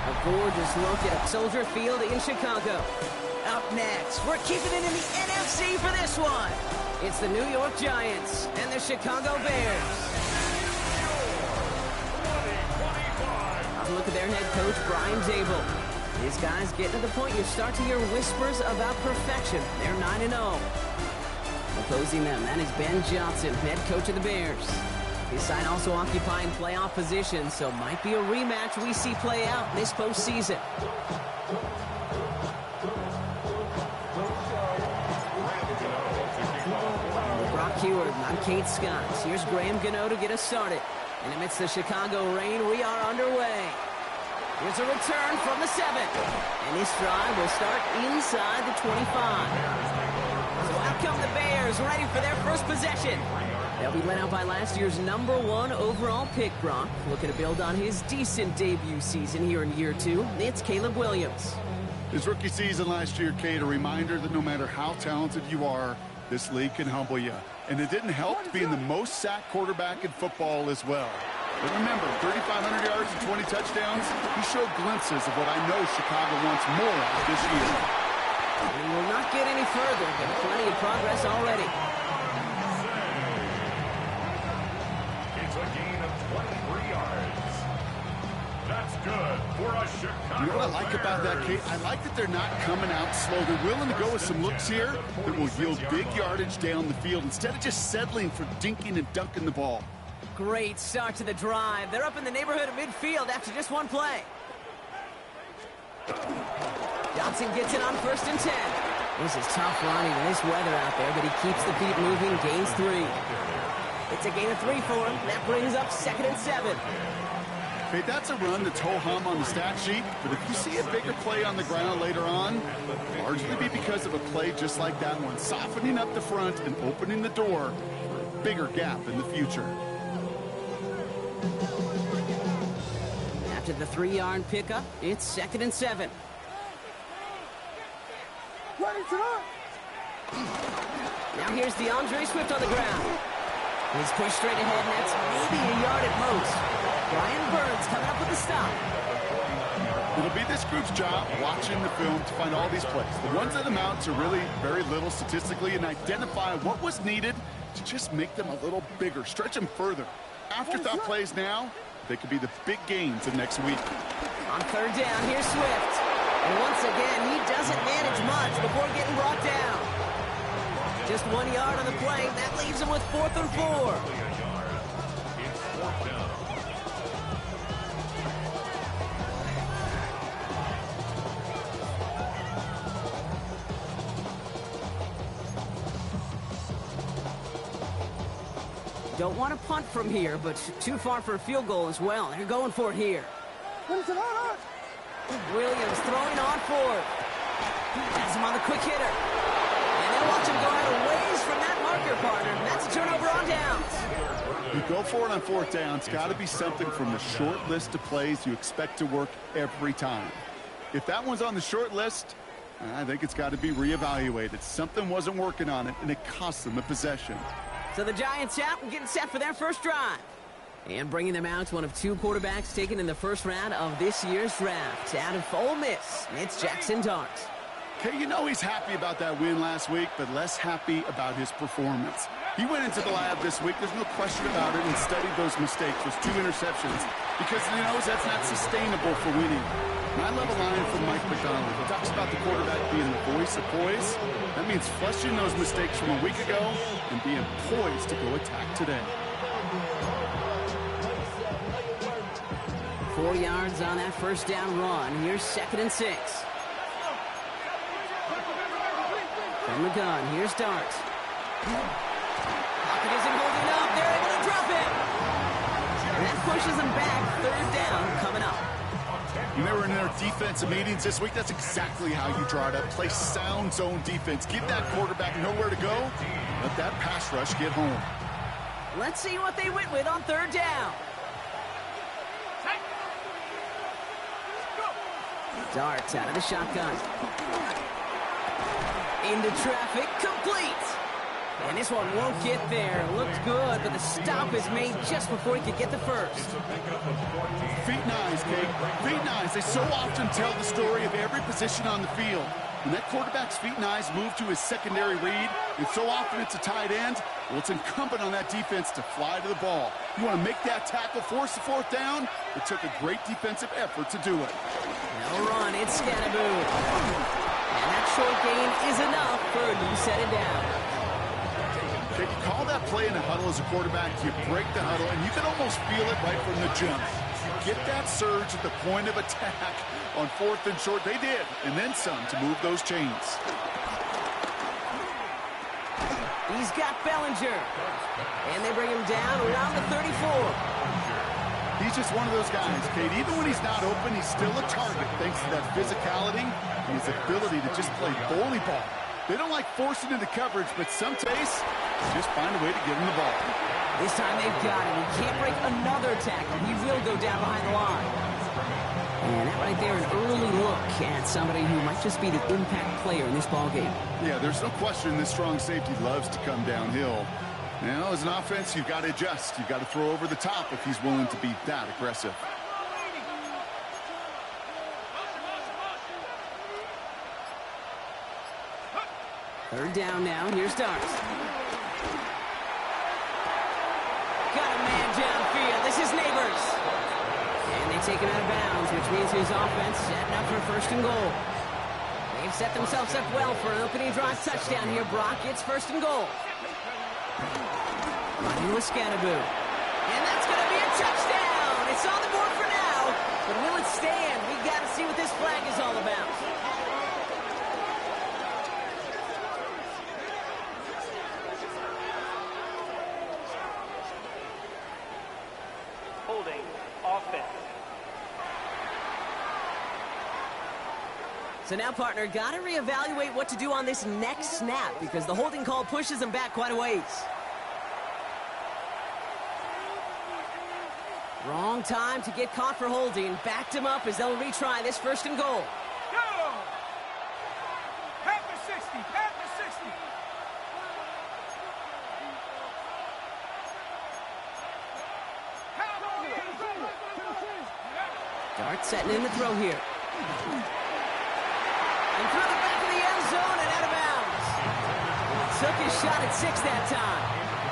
A gorgeous look at Soldier Field in Chicago. Up next, we're keeping it in the NFC for this one. It's the New York Giants and the Chicago Bears. Look at their head coach, Brian Dable. These guys getting to the point you start to hear whispers about perfection. They're 9-0. Opposing them, that is Ben Johnson, head coach of the Bears. His side also occupying playoff position, so might be a rematch we see play out this postseason. Brock Heward, not Kate Scott. Here's Graham Gano to get us started. And amidst the Chicago rain, we are underway. Here's a return from the 7. And this drive will start inside the 25. So out come the Bears, ready for their first possession. They'll be led out by last year's #1 overall pick, Brock. Looking to build on his decent debut season here in year 2. It's Caleb Williams. His rookie season last year, Kate, a reminder that no matter how talented you are, this league can humble you. And it didn't help being the most sacked quarterback in football as well. But remember, 3,500 yards and 20 touchdowns, he showed glimpses of what I know Chicago wants more of this year. We will not get any further, but plenty of progress already. It's a gain of 23 yards. That's good for a Chicago. You know what I like about that, Kate? I like that they're not coming out slow. They're willing to go with some looks here that will yield big yardage down the field instead of just settling for dinking and dunking the ball. Great start to the drive. They're up in the neighborhood of midfield after just one play. Johnson gets it on 1st and 10. This is tough running in this weather out there, but he keeps the feet moving, gains 3. It's a gain of 3 for him. That brings up 2nd and 7. Hey, that's a run that's ho-hum on the stat sheet, but if you see a bigger play on the ground later on, it'll largely be because of a play just like that one, softening up the front and opening the door for a bigger gap in the future. After the 3-yard pickup, it's 2nd and 7. Now here's DeAndre Swift on the ground. He's pushed straight ahead, and that's maybe a yard at most. Brian Burns coming up with the stop. It'll be this group's job watching the film to find all these plays. The ones that amount to really very little statistically and identify what was needed to just make them a little bigger, stretch them further. Afterthought plays now, they could be the big gains of next week. On 3rd down, here's Swift. And once again, he doesn't manage much before getting brought down. Just 1 yard on the play. That leaves him with 4th and 4. Don't want to punt from here, but too far for a field goal as well. They're going for it here. Williams throwing on 4th. Has him on the quick hitter. And they'll watch him go out a ways from that marker, partner. And that's a turnover on downs. You go for it on 4th down. It's got to be something from the short list of plays you expect to work every time. If that one's on the short list, I think it's got to be reevaluated. Something wasn't working on it, and it cost them a possession. So the Giants out and getting set for their first drive. And bringing them out, one of 2 quarterbacks taken in the first round of this year's draft. Out of Ole Miss, it's Jaxson Dart. Okay, you know he's happy about that win last week, but less happy about his performance. He went into the lab this week, there's no question about it, and studied those mistakes, those 2 interceptions, because he knows that's not sustainable for winning. And I love a line from Mike McDonald. He talks about the quarterback being the voice of poise. That means flushing those mistakes from a week ago and being poised to go attack today. 4 yards on that first down run. Here's 2nd and 6. From the gun, here's Dart. Pocket isn't holding up. They're able to drop him. And that pushes him back. 3rd down coming up. You remember in their defensive meetings this week, that's exactly how you draw it up. Play sound zone defense. Give that quarterback nowhere to go. Let that pass rush get home. Let's see what they went with on 3rd down. Dart out of the shotgun. Into traffic, complete. And this one won't get there. Looked good, but the stop is made just before he could get the first. Feet and eyes, Kate. Feet and eyes. They so often tell the story of every position on the field. When that quarterback's feet and eyes move to his secondary read, and so often it's a tight end, well, it's incumbent on that defense to fly to the ball. You want to make that tackle, force the fourth down? It took a great defensive effort to do it. No run, it's Scannaboo. And that short gain is enough for a new set it down. If you call that play in the huddle as a quarterback, you break the huddle, and you can almost feel it right from the jump. Get that surge at the point of attack on 4th and short. They did, and then some to move those chains. He's got Bellinger. And they bring him down around the 34. He's just one of those guys, Kate. Even when he's not open, he's still a target thanks to that physicality and his ability to just play bully ball. They don't like forcing into coverage, but some taste, just find a way to give him the ball. This time they've got him. He can't break another tackle. He will go down behind the line. And that right there, an early look at somebody who might just be the impact player in this ballgame. Yeah, there's no question this strong safety loves to come downhill. Now, as an offense, you've got to adjust. You've got to throw over the top if he's willing to be that aggressive. Third down now. Here's Dart. Got a man downfield. This is Neighbors. And they take him out of bounds, which means his offense setting up for 1st and goal. They've set themselves up well for an opening drive touchdown here, Brock. It's 1st and goal. Running with Scannaboo. And that's going to be a touchdown. It's on the board for now. But will it stand? We've got to see what this flag is all about. Holding offense. So now, partner, got to reevaluate what to do on this next snap because the holding call pushes him back quite a ways. Wrong time to get caught for holding. Backed him up as they'll retry this 1st and goal. Go! Pack the 60, pack the 60. Dart setting in the throw here. And through the back of the end zone and out of bounds. Took his shot at 6 that time.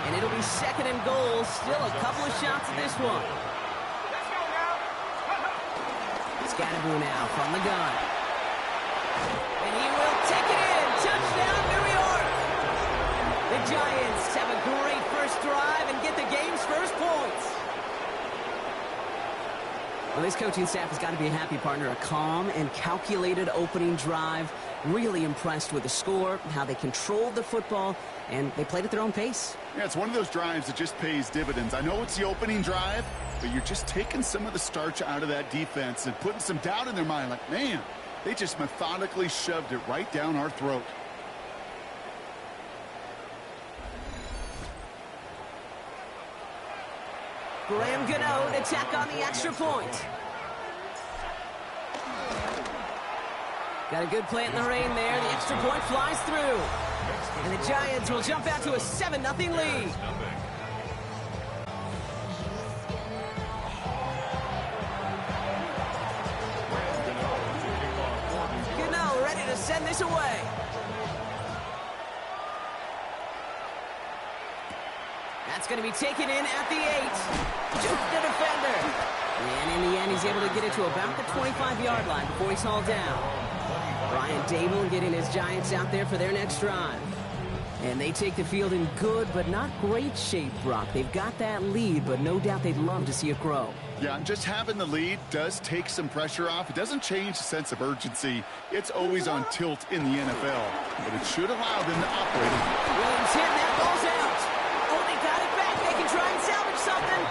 And it'll be 2nd and goal. Still a couple of shots at this one. Let's go now. Scannaboo now from the gun. And he will take it in. Touchdown, New York. The Giants have a great first drive and get the game's first points. Well, this coaching staff has got to be a happy partner. A calm and calculated opening drive. Really impressed with the score, how they controlled the football, and they played at their own pace. Yeah, it's one of those drives that just pays dividends. I know it's the opening drive, but you're just taking some of the starch out of that defense and putting some doubt in their mind. Like, man, they just methodically shoved it right down our throat. Graham Gano to tack on the extra point. Got a good plant in the rain there. The extra point flies through. And the Giants will jump out to a 7-0 lead. Gano ready to send this away. That's going to be taken in at the 8. Juked the defender. And in the end, he's able to get it to about the 25-yard line before he's hauled down. Brian Dable getting his Giants out there for their next drive. And they take the field in good but not great shape, Brock. They've got that lead, but no doubt they'd love to see it grow. Yeah, just having the lead does take some pressure off. It doesn't change the sense of urgency. It's always on tilt in the NFL. But it should allow them to operate it. Williams hitting that ball's out. Oh, they got it back. They can try and salvage something.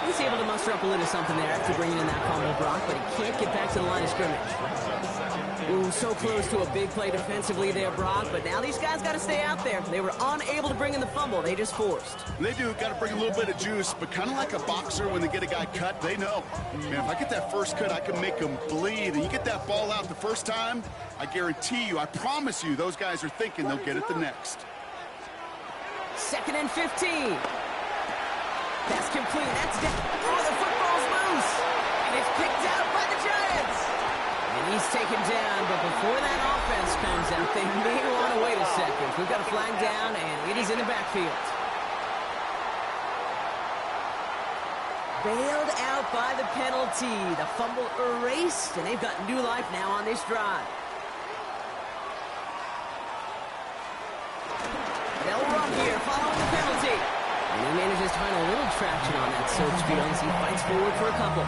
He's able to muster up a little something there after bringing in that fumble, Brock, but he can't get back to the line of scrimmage. Ooh, so close to a big play defensively there, Brock, but now these guys got to stay out there. They were unable to bring in the fumble. They just forced. They do. Got to bring a little bit of juice, but kind of like a boxer when they get a guy cut, they know. Man, if I get that first cut, I can make them bleed. And you get that ball out the first time, I guarantee you, I promise you, those guys are thinking they'll get it the next. 2nd and 15. Pass complete. That's down. Oh, the football's loose. And it's picked out by the Giants. And he's taken down, but before that offense comes out, they may want to wait a second. We've got a flag down, and it is in the backfield. Bailed out by the penalty. The fumble erased, and they've got new life now on this drive. They'll run here following the penalty. And he manages to find a little traction on that search field as he fights forward for a couple.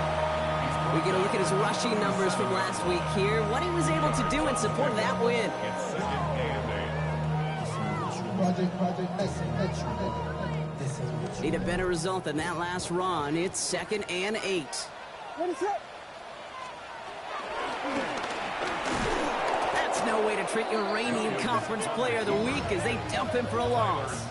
We get a look at his rushing numbers from last week here. What he was able to do in support of that win. Need a better result than that last run. It's 2nd and 8. That's no way to treat your reigning conference player of the week as they dump him for a loss.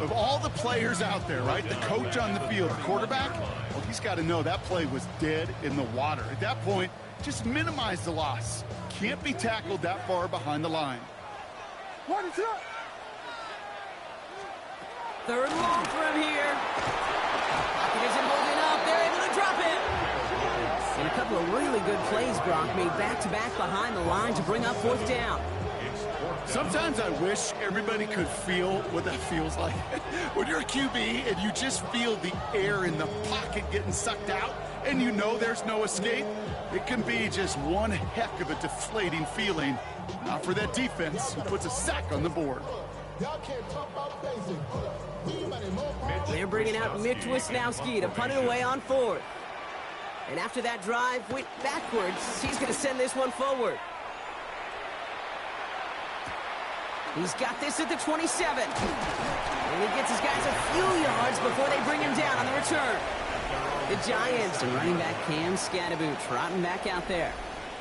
Of all the players out there, right, the coach on the field, the quarterback, well, he's got to know that play was dead in the water. At that point, just minimize the loss. Can't be tackled that far behind the line. What is up? 3rd and long for him here. Pocket isn't holding up. They're able to drop it. And a couple of really good plays, Brock, made back-to-back behind the line to bring up 4th down. Sometimes I wish everybody could feel what that feels like. When you're a QB and you just feel the air in the pocket getting sucked out and you know there's no escape, it can be just one heck of a deflating feeling. Not for that defense who puts a sack on the board. They're bringing out Mitch Wisnowski to punt it away on 4th. And after that drive went backwards, he's going to send this one forward. He's got this at the 27. And he gets his guys a few yards before they bring him down on the return. The Giants and running back Cam Scadaboo trotting back out there.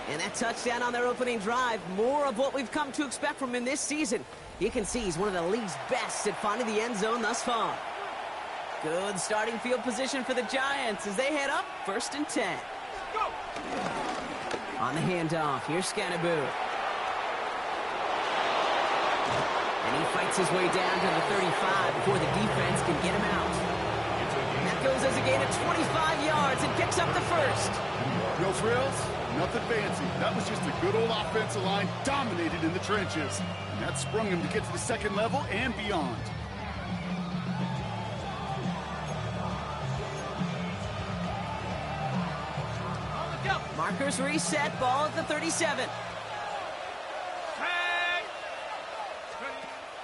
And that touchdown on their opening drive, more of what we've come to expect from him this season. You can see he's one of the league's best at finding the end zone thus far. Good starting field position for the Giants as they head up 1st and 10. Go! On the handoff, here's Scadaboo. And he fights his way down to the 35 before the defense can get him out. And that goes as a gain of 25 yards and picks up the 1st. No frills, nothing fancy. That was just a good old offensive line dominated in the trenches. And that sprung him to get to the 2nd level and beyond. Markers reset, ball at the 37.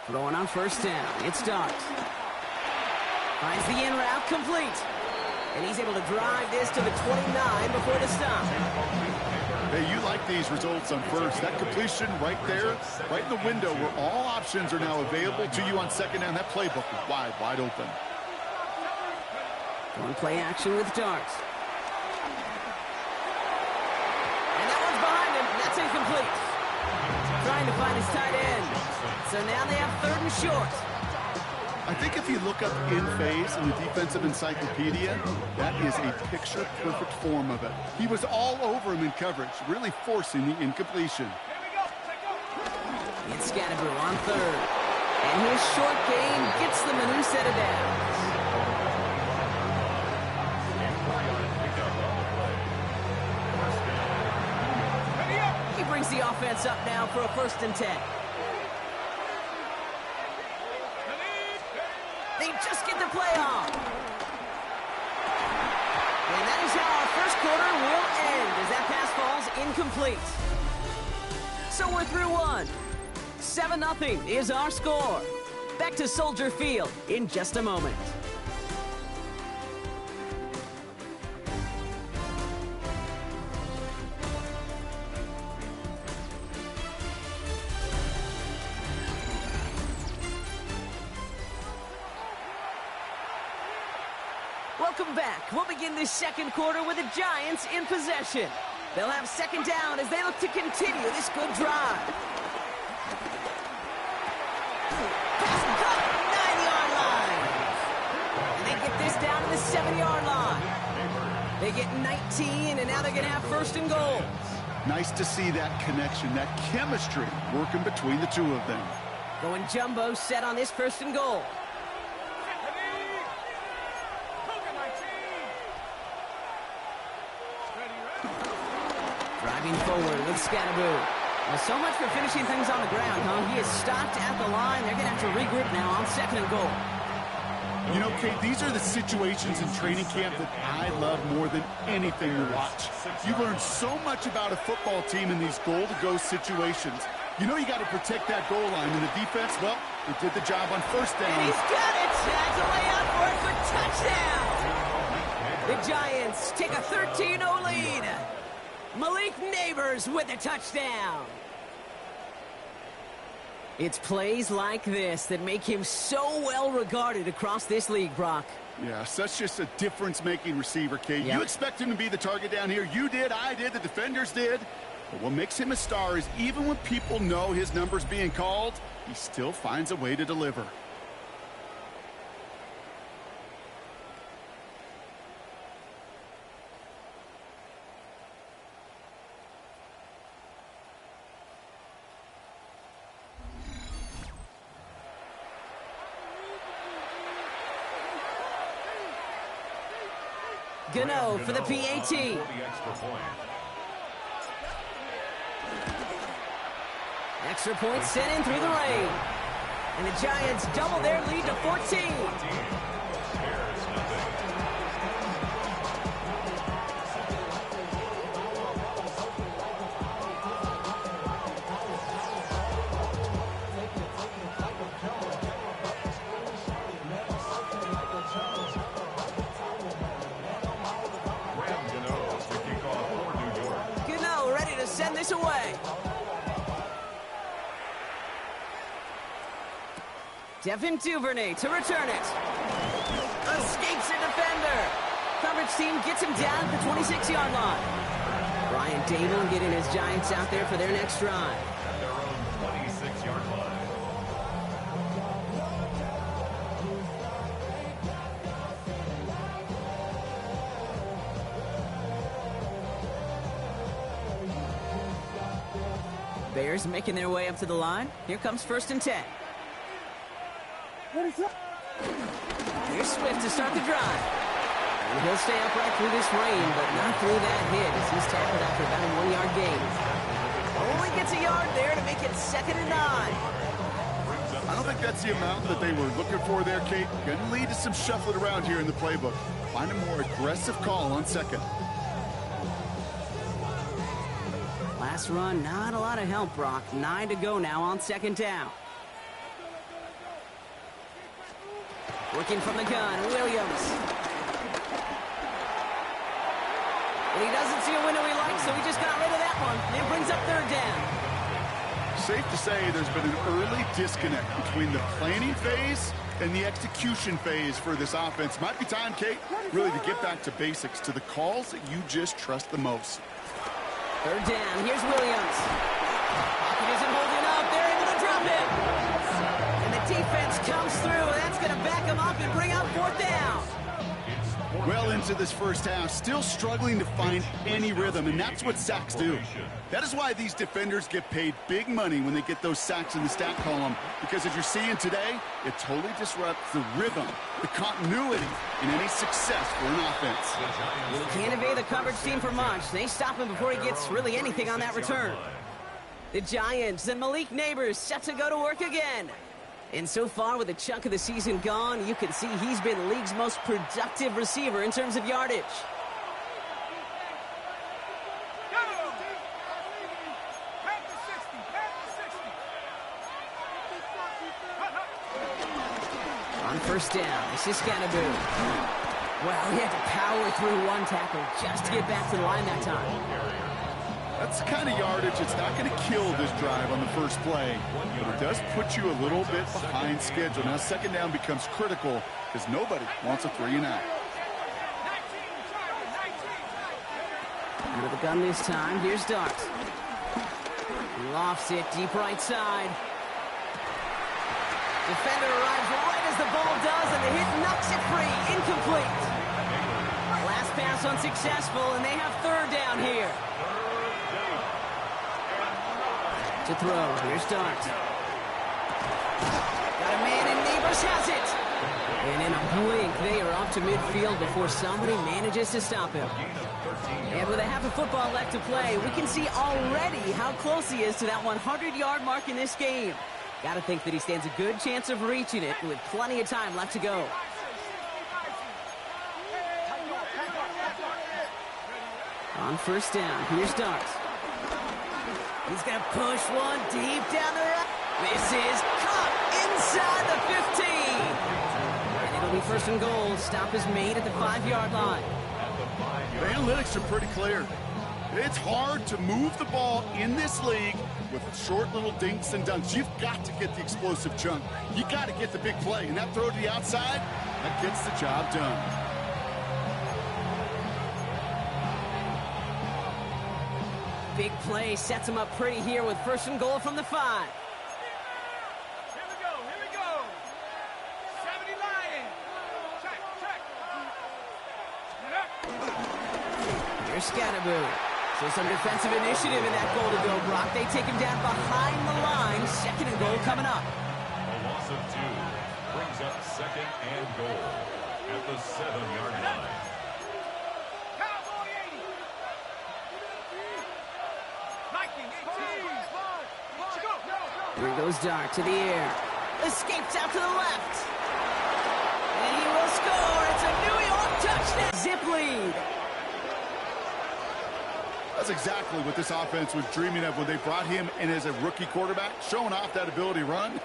Throwing on 1st down, it's Dart. Finds the in route complete. And he's able to drive this to the 29 before the stop. Hey, you like these results on 1st. That completion right there, right in the window where all options are now available to you on 2nd down. That playbook is wide open. One play action with Dart. And that one's behind him. That's incomplete. Trying to find his tight end. So now they have 3rd and short. I think if you look up in phase in the defensive encyclopedia, that is a picture-perfect form of it. He was all over him in coverage, really forcing the incompletion. It's Scadaboo on 3rd. And his short game gets them a new set of downs. He brings the offense up now for a 1st and 10. They just get the play off. And that is how our 1st quarter will end as that pass falls incomplete. So we're through 1. 7-0 is our score. Back to Soldier Field in just a moment. Welcome back. We'll begin this 2nd quarter with the Giants in possession. They'll have 2nd down as they look to continue this good drive. Pass cut, 9-yard line. And they get this down to the 7-yard line. They get 19, and now they're going to have 1st and goal. Nice to see that connection, that chemistry working between the two of them. Going jumbo set on this first and goal. Driving forward with Scatteroo. Well, so much for finishing things on the ground, huh? He is stopped at the line. They're going to have to regroup now on second and goal. You know, Kate, these are the situations in training camp that I love more than anything to watch. You learn so much about a football team in these goal-to-go situations. You know you got to protect that goal line, and the defense, well, they did the job on first down. And he's got it! Has a way out for it for touchdown! The Giants take a 13-0 lead. Malik Neighbors with a touchdown. It's plays like this that make him so well regarded across this league, Brock. Yeah, such just a difference-making receiver, Kate. Yep. You expect him to be the target down here. You did, I did, the defenders did. But what makes him a star is even when people know his number's being called, he still finds a way to deliver. Gano for the PAT. Extra point sent in through the rain. And the Giants double their lead to 14. Gano ready to send this away. Devin Duvernay to return it. Escapes a defender. Coverage team gets him down at the 26-yard line. Brian Dable getting his Giants out there for their next drive. At their own 26-yard line. Bears making their way up to the line. Here comes 1st and 10. Here's Swift to start the drive. And he'll stay upright through this rain, but not through that hit as he's tackled after about a 1-yard gain. Only gets a yard there to make it 2nd and 9. I don't think that's the amount that they were looking for there, Kate. Going to lead to some shuffling around here in the playbook. Find a more aggressive call on second. Last run, not a lot of help, Brock. 9 to go now on 2nd down. Working from the gun, Williams. And he doesn't see a window he likes, so he just got rid of that one. And it brings up 3rd down. Safe to say there's been an early disconnect between the planning phase and the execution phase for this offense. Might be time, Kate, really to get back to basics, to the calls that you just trust the most. 3rd down, here's Williams. Pocket isn't holding up, they're able to drop him. And the defense comes through, and that's going to back him up and bring up 4th down. Well into this first half, still struggling to find any rhythm, and that's what sacks do. That is why these defenders get paid big money when they get those sacks in the stat column, because as you're seeing today, it totally disrupts the rhythm, the continuity, and any success for an offense. He can't evade the coverage team for much. They stop him before he gets really anything on that return. The Giants and Malik Neighbors set to go to work again. And so far, with a chunk of the season gone, you can see he's been the league's most productive receiver in terms of yardage. On 1st down, this is Scatteroo. Well, he had to power through one tackle just to get back to the line that time. That's the kind of yardage that's not going to kill this drive on the first play, but it does put you a little bit behind schedule. Now 2nd down becomes critical because nobody wants a 3-and-out. Under the gun this time, here's Dart. Lofts it deep right side. Defender arrives right as the ball does, and the hit knocks it free. Incomplete. Last pass unsuccessful, and they have 3rd down here. To throw, here's Dart. Got a man, and Neighbors has it. And in a blink, they are off to midfield before somebody manages to stop him. And with a half a football left to play, we can see already how close he is to that 100-yard mark in this game. Got to think that he stands a good chance of reaching it with plenty of time left to go. On first down, here's Dart. He's going to push one deep down the right. This is caught inside the 15. And it'll be first and goal. Stop is made at the 5-yard line. The analytics are pretty clear. It's hard to move the ball in this league with short little dinks and dunks. You've got to get the explosive chunk. You got to get the big play. And that throw to the outside, that gets the job done. Big play sets him up pretty here with first and goal from the 5. Here we go. 70 Lions. Check. Here's Scatterboo. So some defensive initiative in that goal to go, Brock. They take him down behind the line. Second and goal coming up. A loss of 2 brings up second and goal at the 7-yard line. Cowboy 80. Viking 18. Here goes Dart to the air. Escapes out to the left. And he will score. It's a New York touchdown. Zip lead. That's exactly what this offense was dreaming of when they brought him in as a rookie quarterback, showing off that ability to run.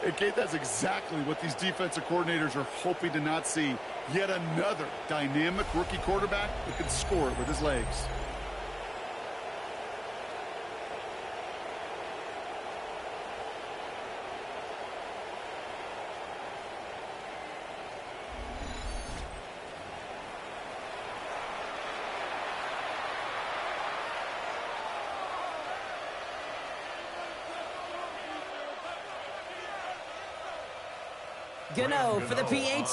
And Kate, that's exactly what these defensive coordinators are hoping to not see. Yet another dynamic rookie quarterback who can score with his legs. Gano for the PAT.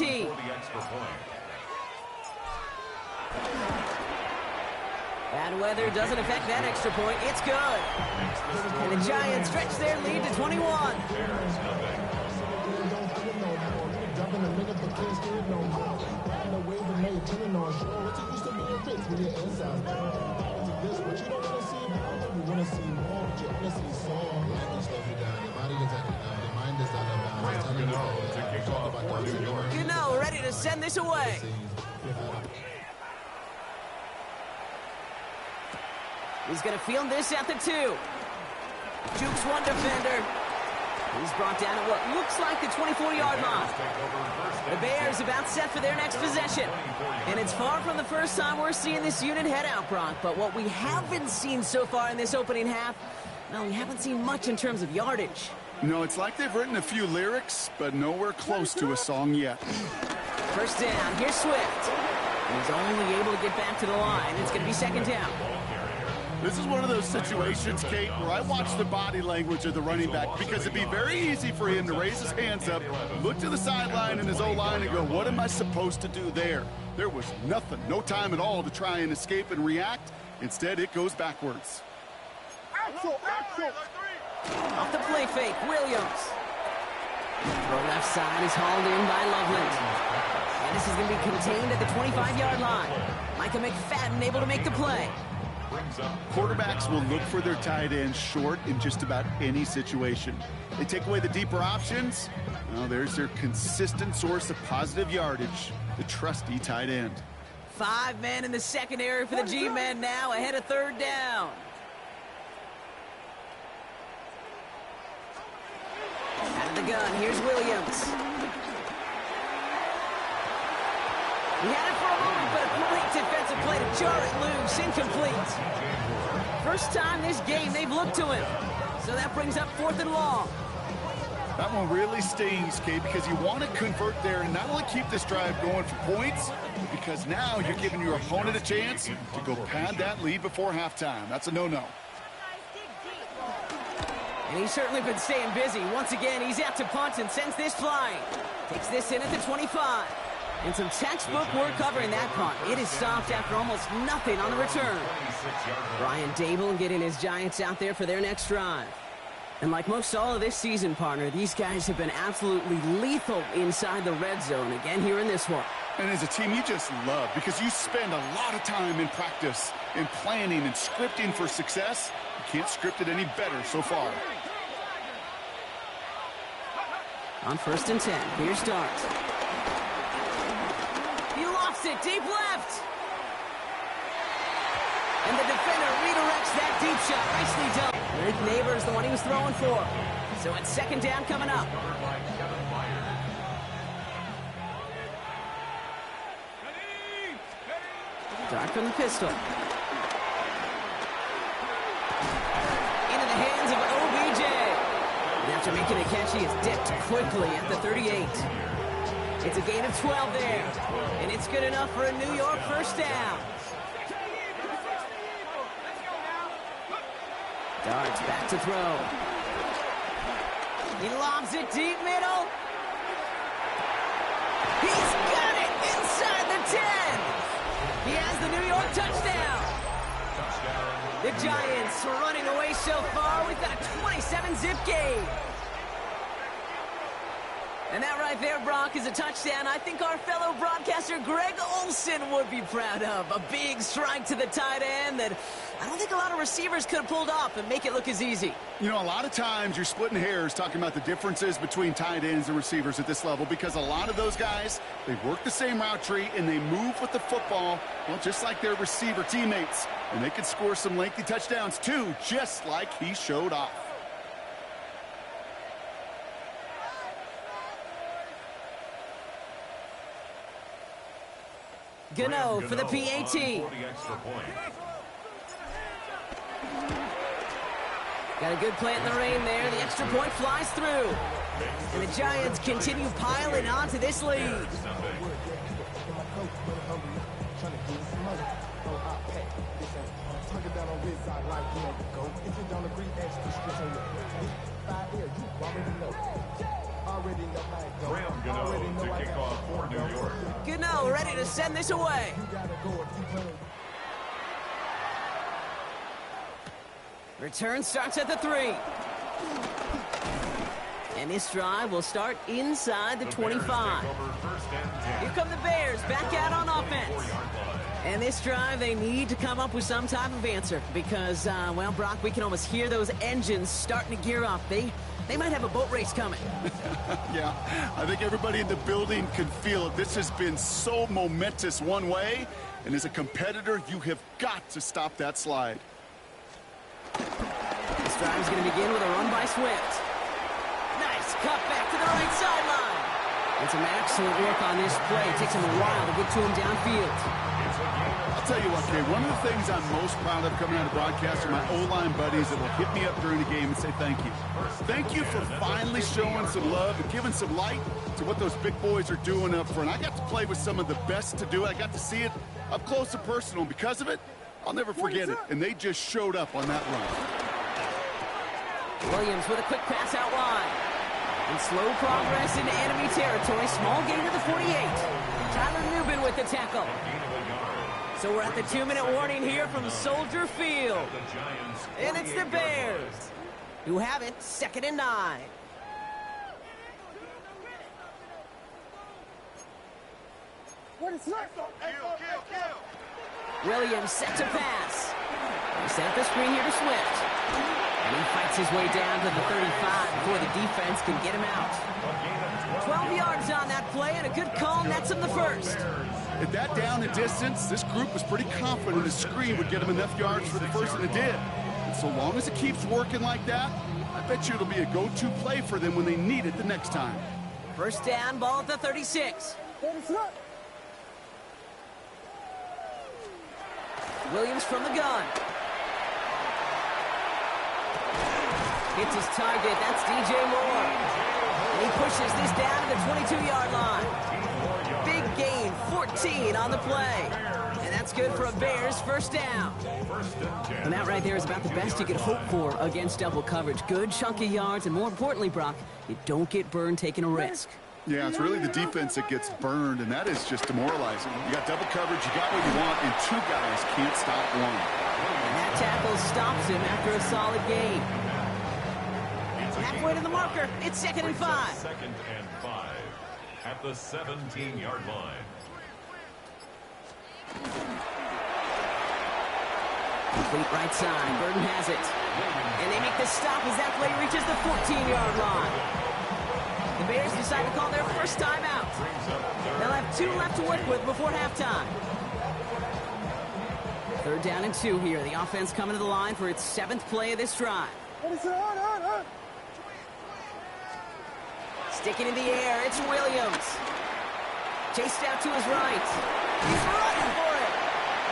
Bad weather doesn't affect that extra point. It's good. And the Giants stretch their lead to 21. Gano ready to send this away. He's going to field this at the 2. Jukes one defender. He's brought down at what looks like the 24-yard line. The Bears about set for their next possession. And it's far from the first time we're seeing this unit head out, Brock. But what we haven't seen so far in this opening half, well, we haven't seen much in terms of yardage. No, it's like they've written a few lyrics, but nowhere close to a song yet. First down, here's Swift. And he's only able to get back to the line. It's going to be second down. This is one of those situations, Kate, where I watch the body language of the running back because it'd be very easy for him to raise his hands up, look to the sideline in his O-line and go, what am I supposed to do there? There was nothing, no time at all to try and escape and react. Instead, it goes backwards. Off the play fake, Williams. Throw left side is hauled in by Loveland. And this is going to be contained at the 25-yard line. Micah McFadden able to make the play. Quarterbacks will look for their tight end short in just about any situation. They take away the deeper options. Well, there's their consistent source of positive yardage, the trusty tight end. 5 men in the secondary for the G-men now ahead of third down. Out of the gun, here's Williams. He had it for a moment, but a great defensive play to jar it loose, incomplete. First time this game they've looked to him. So that brings up 4th and long. That one really stings, Kate, because you want to convert there and not only keep this drive going for points, but because now you're giving your opponent a chance to go pad that lead before halftime. That's a no-no. And he's certainly been staying busy. Once again, he's out to punt and sends this flying. Takes this in at the 25. And some textbook work covering that punt. It is stopped after almost nothing on the return. Brian Dable getting his Giants out there for their next drive. And like most all of this season, partner, these guys have been absolutely lethal inside the red zone. Again here in this one. And as a team, you just love because you spend a lot of time in practice, in planning and scripting for success. You can't script it any better so far. On 1st and 10, here's Dart. He lofts it deep left. And the defender redirects that deep shot. Nicely done. Rick Neighbors, the one he was throwing for. So it's 2nd down coming up. Dart from the pistol. Into the hands of OBJ. And after making a catch, he is dipped quickly at the 38. It's a gain of 12 there. And it's good enough for a New York 1st down. Dart's back to throw. He lobs it deep middle. He's got it inside the 10. He has the New York touchdown. The Giants running away so far. We've got a 27-zip game. And that right there, Brock, is a touchdown I think our fellow broadcaster Greg Olsen would be proud of. A big strike to the tight end that I don't think a lot of receivers could have pulled off and make it look as easy. You know, a lot of times you're splitting hairs talking about the differences between tight ends and receivers at this level because a lot of those guys, they work the same route tree and they move with the football, well, just like their receiver teammates. And they can score some lengthy touchdowns too, just like he showed off. Gano for the PAT. Got a good play in the rain there. The extra point flies through. And the Giants continue piling onto this lead. Gano ready to send this away. Return starts at the 3. And this drive will start inside the 25. Here come the Bears back out on offense. And this drive, they need to come up with some type of answer because, well, Brock, we can almost hear those engines starting to gear up. They might have a boat race coming. Yeah, I think everybody in the building can feel it. This has been so momentous one way, and as a competitor, you have got to stop that slide. This drive is going to begin with a run by Swift. Nice cut back to the right sideline. And some excellent work on this play. It takes him a while to get to him downfield. I'll tell you what, Kay, one of the things I'm most proud of coming out of broadcast are my O-line buddies that will hit me up during the game and say thank you. Thank you for finally showing some love and giving some light to what those big boys are doing up front. I got to play with some of the best to do it. I got to see it up close and personal. Because of it, I'll never forget it. And they just showed up on that run. Williams with a quick pass out wide. And slow progress into enemy territory. Small gain to the 48. Tyler Newbin with the tackle. So we're at the 2-minute warning here from Soldier Field. And it's the Bears who have it 2nd and 9. Williams set to pass. They set up the screen here to Swift. And he fights his way down to the 35 before the defense can get him out. 12 yards on that play and a good call nets him the first. At that down and distance, this group was pretty confident the screen would get them enough yards for the first, and it did. And so long as it keeps working like that, I bet you it'll be a go-to play for them when they need it the next time. First down, ball at the 36. Williams from the gun. Hits his target. That's DJ Moore. And he pushes this down to the 22-yard line. Big gain, 14 on the play. And that's good for a Bears first down. And that right there is about the best you could hope for against double coverage. Good chunky yards, and more importantly, Brock, you don't get burned taking a risk. Yeah, it's really the defense that gets burned, and that is just demoralizing. You got double coverage, you got what you want, and two guys can't stop one. And that tackle stops him after a solid gain. Halfway to the marker. It's 2nd and 5. 2nd and 5 at the 17-yard line. Complete right side. Burton has it. And they make the stop as that play reaches the 14-yard line. The Bears decide to call their first timeout. They'll have 2 left to work with before halftime. 3rd down and 2 here. The offense coming to the line for its 7th play of this drive. Sticking in the air, it's Williams. Chased out to his right. He's running for it.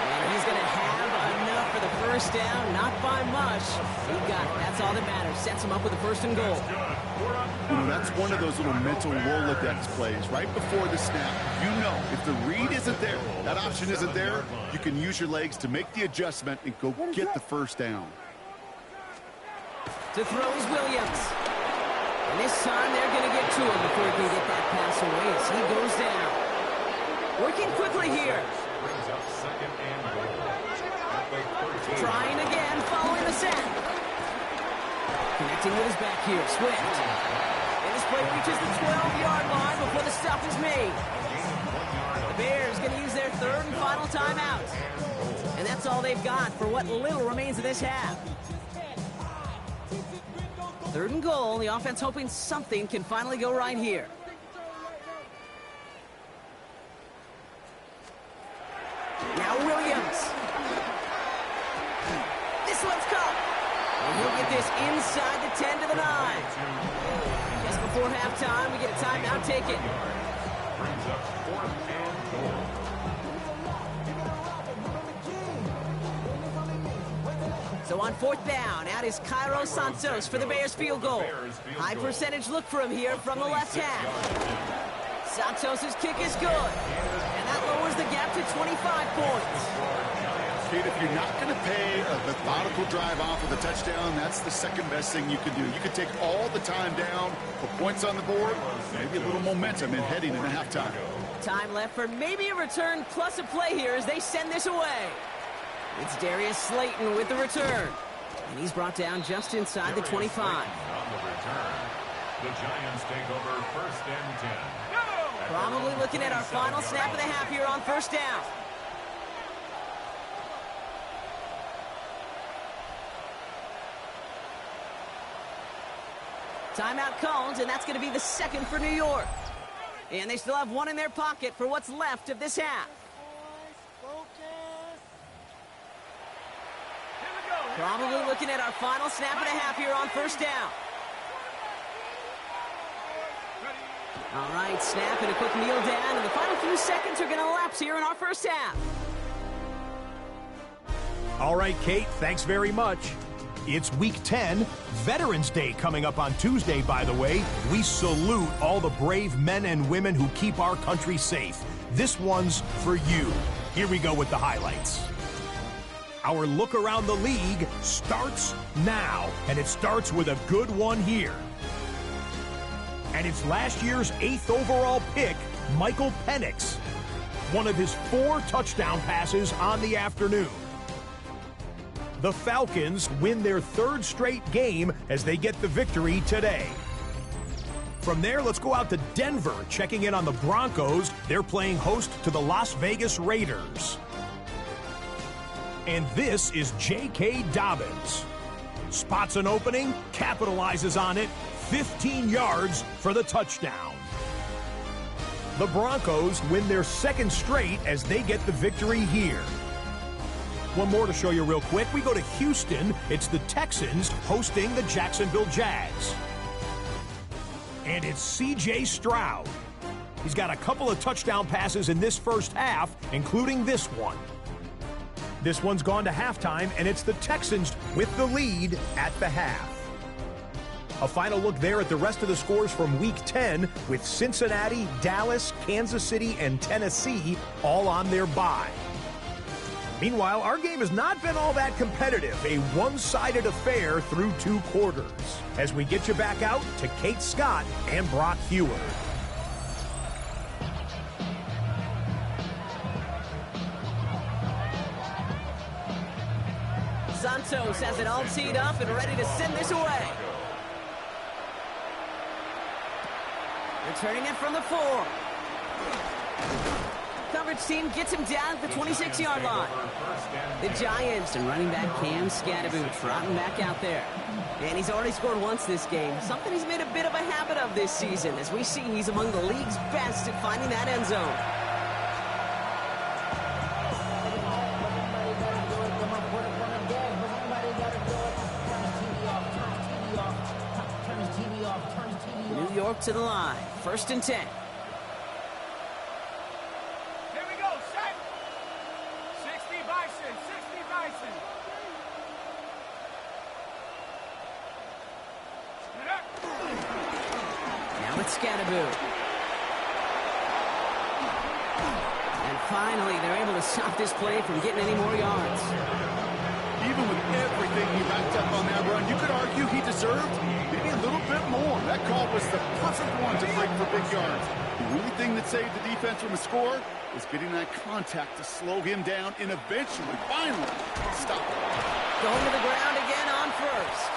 And he's going to have enough for the first down. Not by much. He got it. That's all that matters. Sets him up with a 1st and goal. You know, that's one of those little mental Rolodex plays. Right before the snap, you know if the read isn't there, that option isn't there, you can use your legs to make the adjustment and go get the 1st down. To throw is Williams. And this time they're going to get to him before he can get that pass away as he goes down. Working quickly here. Brings up 2nd and goal. Trying again, following the sack. Connecting with his back here, Swift. And this play reaches the 12-yard line before the stop is made. The Bears going to use their 3rd and final timeout. And that's all they've got for what little remains of this half. 3rd and goal. The offense hoping something can finally go right here. Now Williams. This one's caught. And he'll get this inside the 10 to the 9. Just before halftime, we get a timeout taken. Brings up 4th and goal. So on 4th down, out is Cairo Santos for the Bears field goal. High percentage look for him here from the left half. Santos' kick is good. And that lowers the gap to 25 points. Kate, if you're not going to pay a methodical drive off with a touchdown, that's the 2nd best thing you can do. You can take all the time down, put points on the board, maybe a little momentum in heading into halftime. Time left for maybe a return plus a play here as they send this away. It's Darius Slayton with the return. And he's brought down just inside the 25. On the return, the Giants take over 1st and 10. Probably looking at our final snap of the half here on 1st down. Timeout called, and that's going to be the 2nd for New York. And they still have 1 in their pocket for what's left of this half. Probably looking at our final snap of the half here on 1st down. All right, snap and a quick kneel down, and the final few seconds are going to elapse here in our 1st half. All right, Kate, thanks very much. It's Week 10, Veterans Day coming up on Tuesday, by the way. We salute all the brave men and women who keep our country safe. This one's for you. Here we go with the highlights. Our look around the league starts now, and it starts with a good one here. And it's last year's 8th overall pick, Michael Penix. One of his 4 touchdown passes on the afternoon. The Falcons win their 3rd straight game as they get the victory today. From there, let's go out to Denver, checking in on the Broncos. They're playing host to the Las Vegas Raiders. And this is J.K. Dobbins. Spots an opening, capitalizes on it, 15 yards for the touchdown. The Broncos win their 2nd straight as they get the victory here. One more to show you real quick. We go to Houston. It's the Texans hosting the Jacksonville Jags. And it's C.J. Stroud. He's got a couple of touchdown passes in this 1st half, including this one. This one's gone to halftime, and it's the Texans with the lead at the half. A final look there at the rest of the scores from Week 10 with Cincinnati, Dallas, Kansas City, and Tennessee all on their bye. Meanwhile, our game has not been all that competitive, a one-sided affair through 2 quarters. As we get you back out to Kate Scott and Brock Heward. Santos has it all teed up and ready to send this away. Returning it from the 4. Coverage team gets him down at the 26-yard line. The Giants and running back Cam Scatterboot trotting back out there. And he's already scored once this game, something he's made a bit of a habit of this season. As we see, he's among the league's best at finding that end zone. New York to the line, 1st and 10. Here we go, set. 60 Bison, 60 Bison. Now it's Scatterboot. And finally, they're able to stop this play from getting any more yards. Even with everything he racked up on that run, you could argue he deserved maybe a little bit more. That call was the perfect one to break for big yards. The only thing that saved the defense from a score was getting that contact to slow him down and eventually, finally, stop it. Going to the ground again on 1st.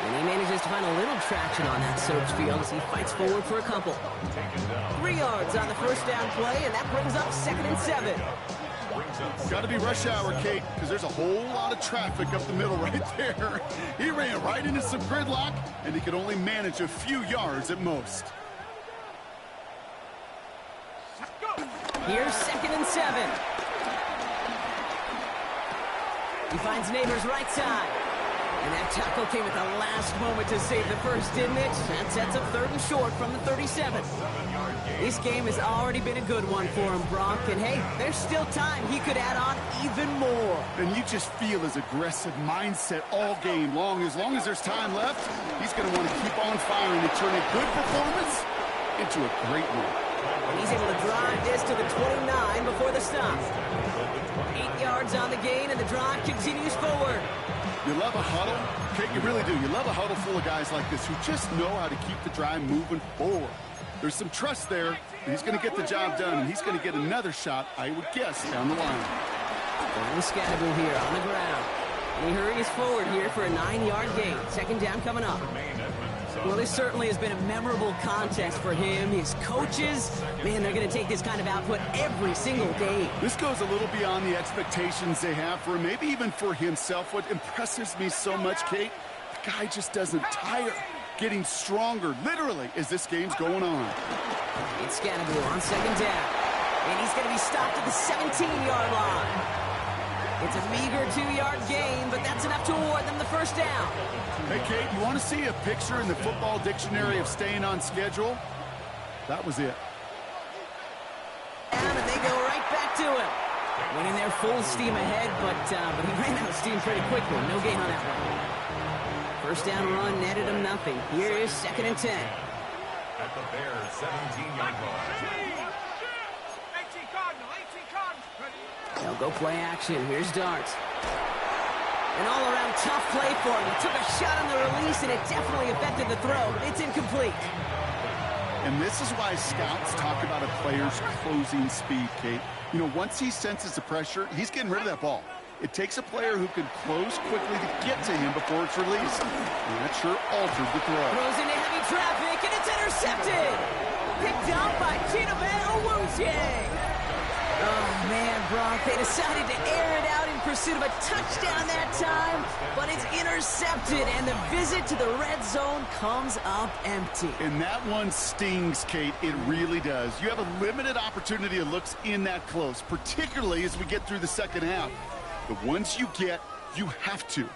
And he manages to find a little traction on that search field as he fights forward for a couple. 3 yards on the 1st down play, and that brings up 2nd and 7. Got to be rush hour, Kate, because there's a whole lot of traffic up the middle right there. He ran right into some gridlock, and he could only manage a few yards at most. Here's 2nd and 7. He finds Neighbors right side. And that tackle came at the last moment to save the first, didn't it? That sets up 3rd and short from the 37. This game has already been a good one for him, Brock. And hey, there's still time. He could add on even more. And you just feel his aggressive mindset all game long. As long as there's time left, he's going to want to keep on firing and turn a good performance into a great one. And he's able to drive this to the 29 before the stop. 8 yards on the gain, and the drive continues forward. You love a huddle? Kate, you really do. You love a huddle full of guys like this who just know how to keep the drive moving forward. There's some trust there. He's going to get the job done, and he's going to get another shot, I would guess, down the line. Going to Scatterboot here on the ground. And he hurries forward here for a 9-yard gain. 2nd down coming up. Well, this certainly has been a memorable contest for him. His coaches, man, they're going to take this kind of output every single game. This goes a little beyond the expectations they have for him, maybe even for himself. What impresses me so much, Kate, the guy just doesn't tire. Getting stronger, literally, as this game's going on. It's Scatterboot on 2nd down. And he's going to be stopped at the 17-yard line. It's a meager 2-yard gain, but that's enough to award them the 1st down. Hey, Kate, you want to see a picture in the football dictionary of staying on schedule? That was it. And they go right back to him. Went in there full steam ahead, but he ran out of steam pretty quickly. No gain on that one. 1st down run netted him nothing. Here is 2nd and 10. At the Bears' 17-yard line. 18 Cardinal, 18 Cardinal. They'll go play action. Here's Dart. An all-around tough play for him. He took a shot on the release, and it definitely affected the throw. It's incomplete. And this is why scouts talk about a player's closing speed, Kate. You know, once he senses the pressure, he's getting rid of that ball. It takes a player who can close quickly to get to him before it's released. And that sure altered the throw. Throws into heavy traffic, and it's intercepted. Picked up by Chidobe Awuzie. Oh, man, Brock, they decided to air it out in pursuit of a touchdown that time, but it's intercepted, and the visit to the red zone comes up empty. And that one stings, Kate. It really does. You have a limited opportunity of looks in that close, particularly as we get through the second half. The ones you get, you have to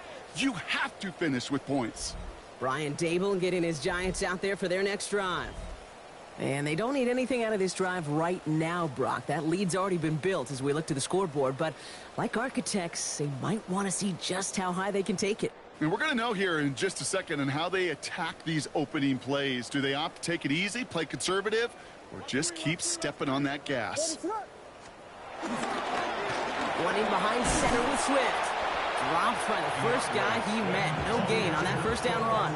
finish with points. Brian Dable getting his Giants out there for their next drive. And they don't need anything out of this drive right now, Brock. That lead's already been built as we look to the scoreboard. But like architects, they might want to see just how high they can take it. And we're going to know here in just a second on how they attack these opening plays. Do they opt to take it easy, play conservative, or just keep stepping on that gas? One in behind center with Swift. Dropped by the first guy he met. No gain on that 1st down run.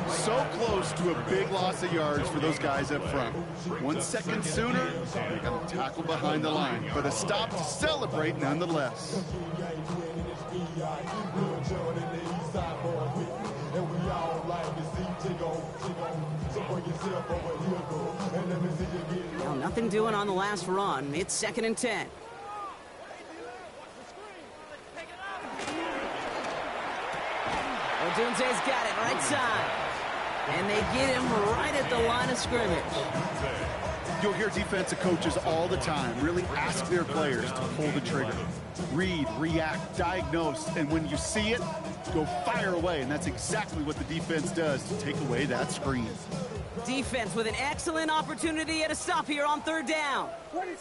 So close to a big loss of yards for those guys up front. 1 second sooner, they got a tackle behind the line. But a stop to celebrate nonetheless. and we all like to see Chico. So bring yourself over here, go, and let me see you get it. Well, nothing doing on the last run. It's 2nd and 10. Odunze's got it right side. And they get him right at the line of scrimmage. You'll hear defensive coaches all the time really ask their players to pull the trigger. Read, react, diagnose, and when you see it, go fire away. And that's exactly what the defense does to take away that screen. Defense with an excellent opportunity at a stop here on 3rd down. Working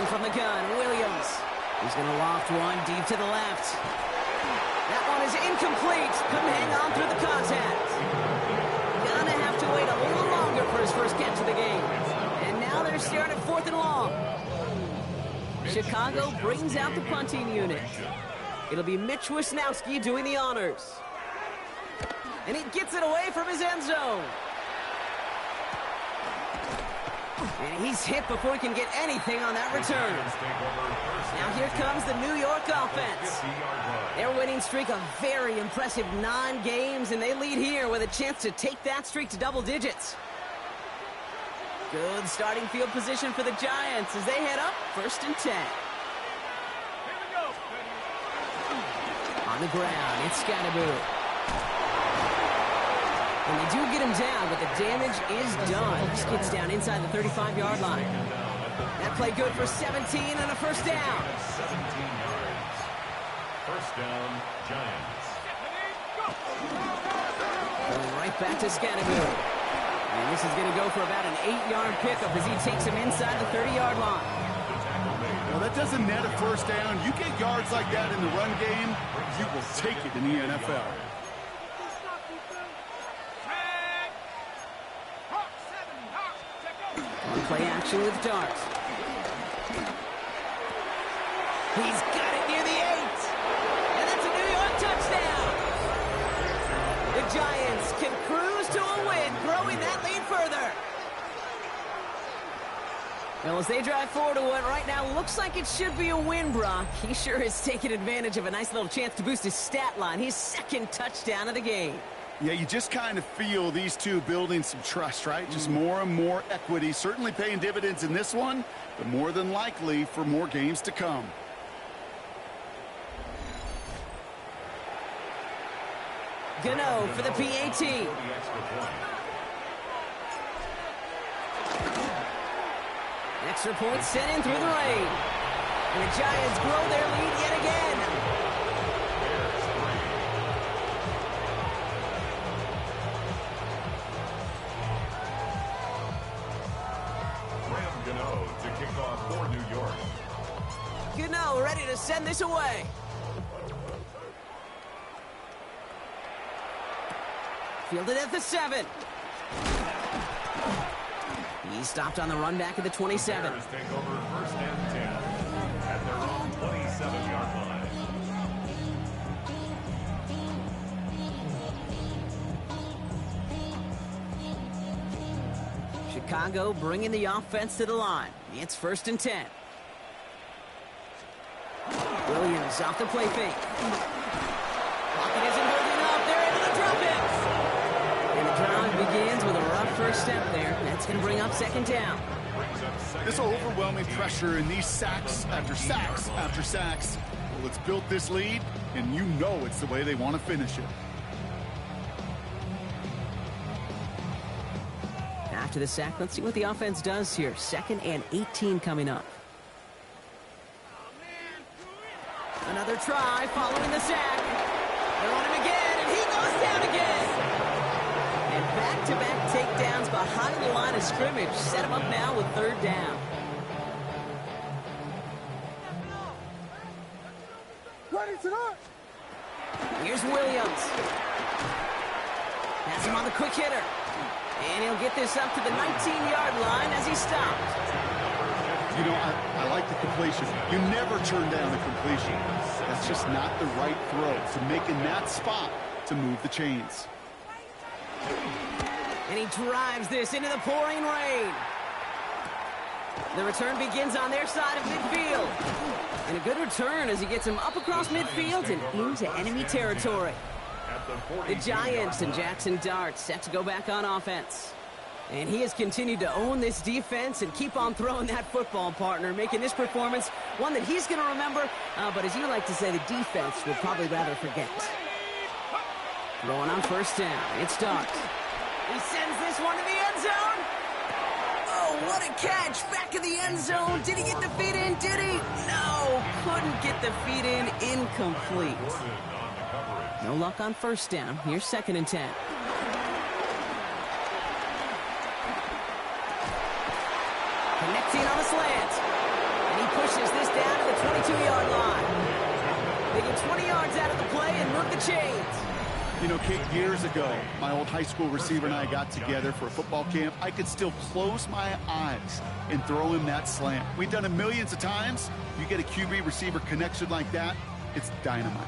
from the gun, Williams. He's going to loft one deep to the left. That one is incomplete. Couldn't hang on through the contact. Gonna have to wait a little longer for his first catch of the game. And now they're staring at 4th and long. Chicago brings out the punting unit. It'll be Mitch Wisnowski doing the honors. And he gets it away from his end zone. And he's hit before he can get anything on that return. Now here comes the New York offense. Their winning streak a very impressive 9 games, and they lead here with a chance to take that streak to double digits. Good starting field position for the Giants as they head up 1st and 10. On the ground, it's Scatterboot. And they do get him down, but the damage is done. He skids down inside the 35-yard line. That play good for 17 and a first down. 17 yards. First down, Giants. Going right back to Scatterboot. And this is going to go for about an 8-yard pickup as he takes him inside the 30-yard line. Well, that doesn't net a first down. You get yards like that in the run game, you will take it in the NFL. On play action with Dart. He's got it near the 8. And that's a New York touchdown. The Giants can cruise to a win, growing that lead further. Well, as they drive forward to what right now looks like it should be a win, Brock. He sure is taking advantage of a nice little chance to boost his stat line. His 2nd touchdown of the game. Yeah, you just kind of feel these two building some trust, right? Just more and more equity. Certainly paying dividends in this one, but more than likely for more games to come. Gano for the PAT. Extra point sent in through the rain. And the Giants grow their lead yet again. Gano to kick off for New York. Gano ready to send this away. Fielded at the 7. He's stopped on the run back at the 27. Bears take over 1st and 10 at their own 27-yard line. Chicago bringing the offense to the line. It's 1st and 10. Williams off the play fake. Pocket isn't holding up. They're into the drop it. And the drive begins with a rough first step there. That's going to bring up 2nd down. This overwhelming pressure and these sacks after sacks after sacks. Well, it's built this lead, and you know it's the way they want to finish it. After the sack, let's see what the offense does here. 2nd and 18 coming up. Another try following the sack. They're on him again, and he goes down again. And back-to-back takedowns behind the line of scrimmage set him up now with 3rd down. Here's Williams. Has him on the quick hitter. And he'll get this up to the 19-yard line as he stopped. You know, I like the completion. You never turn down the completion. That's just not the right throw. So making that spot to move the chains. And he drives this into the pouring rain. The return begins on their side of midfield. And a good return as he gets him up across midfield and into enemy territory. The Giants and Jaxson Dart set to go back on offense. And he has continued to own this defense and keep on throwing that football, partner, making this performance one that he's going to remember, but as you like to say, the defense would probably rather forget. Throwing on first down, it's Dart. He sends this one to the end zone. Oh, what a catch! Back in the end zone. Did he get the feet in? Did he? No, couldn't get the feet in. Incomplete. No luck on first down. Here's 2nd and 10. Connecting on a slant. And he pushes this down to the 22-yard line. They get 20 yards out of the play and move the chains. You know, Kate, years ago, my old high school receiver and I got together for a football camp. I could still close my eyes and throw him that slant. We've done it millions of times. You get a QB receiver connection like that, it's dynamite.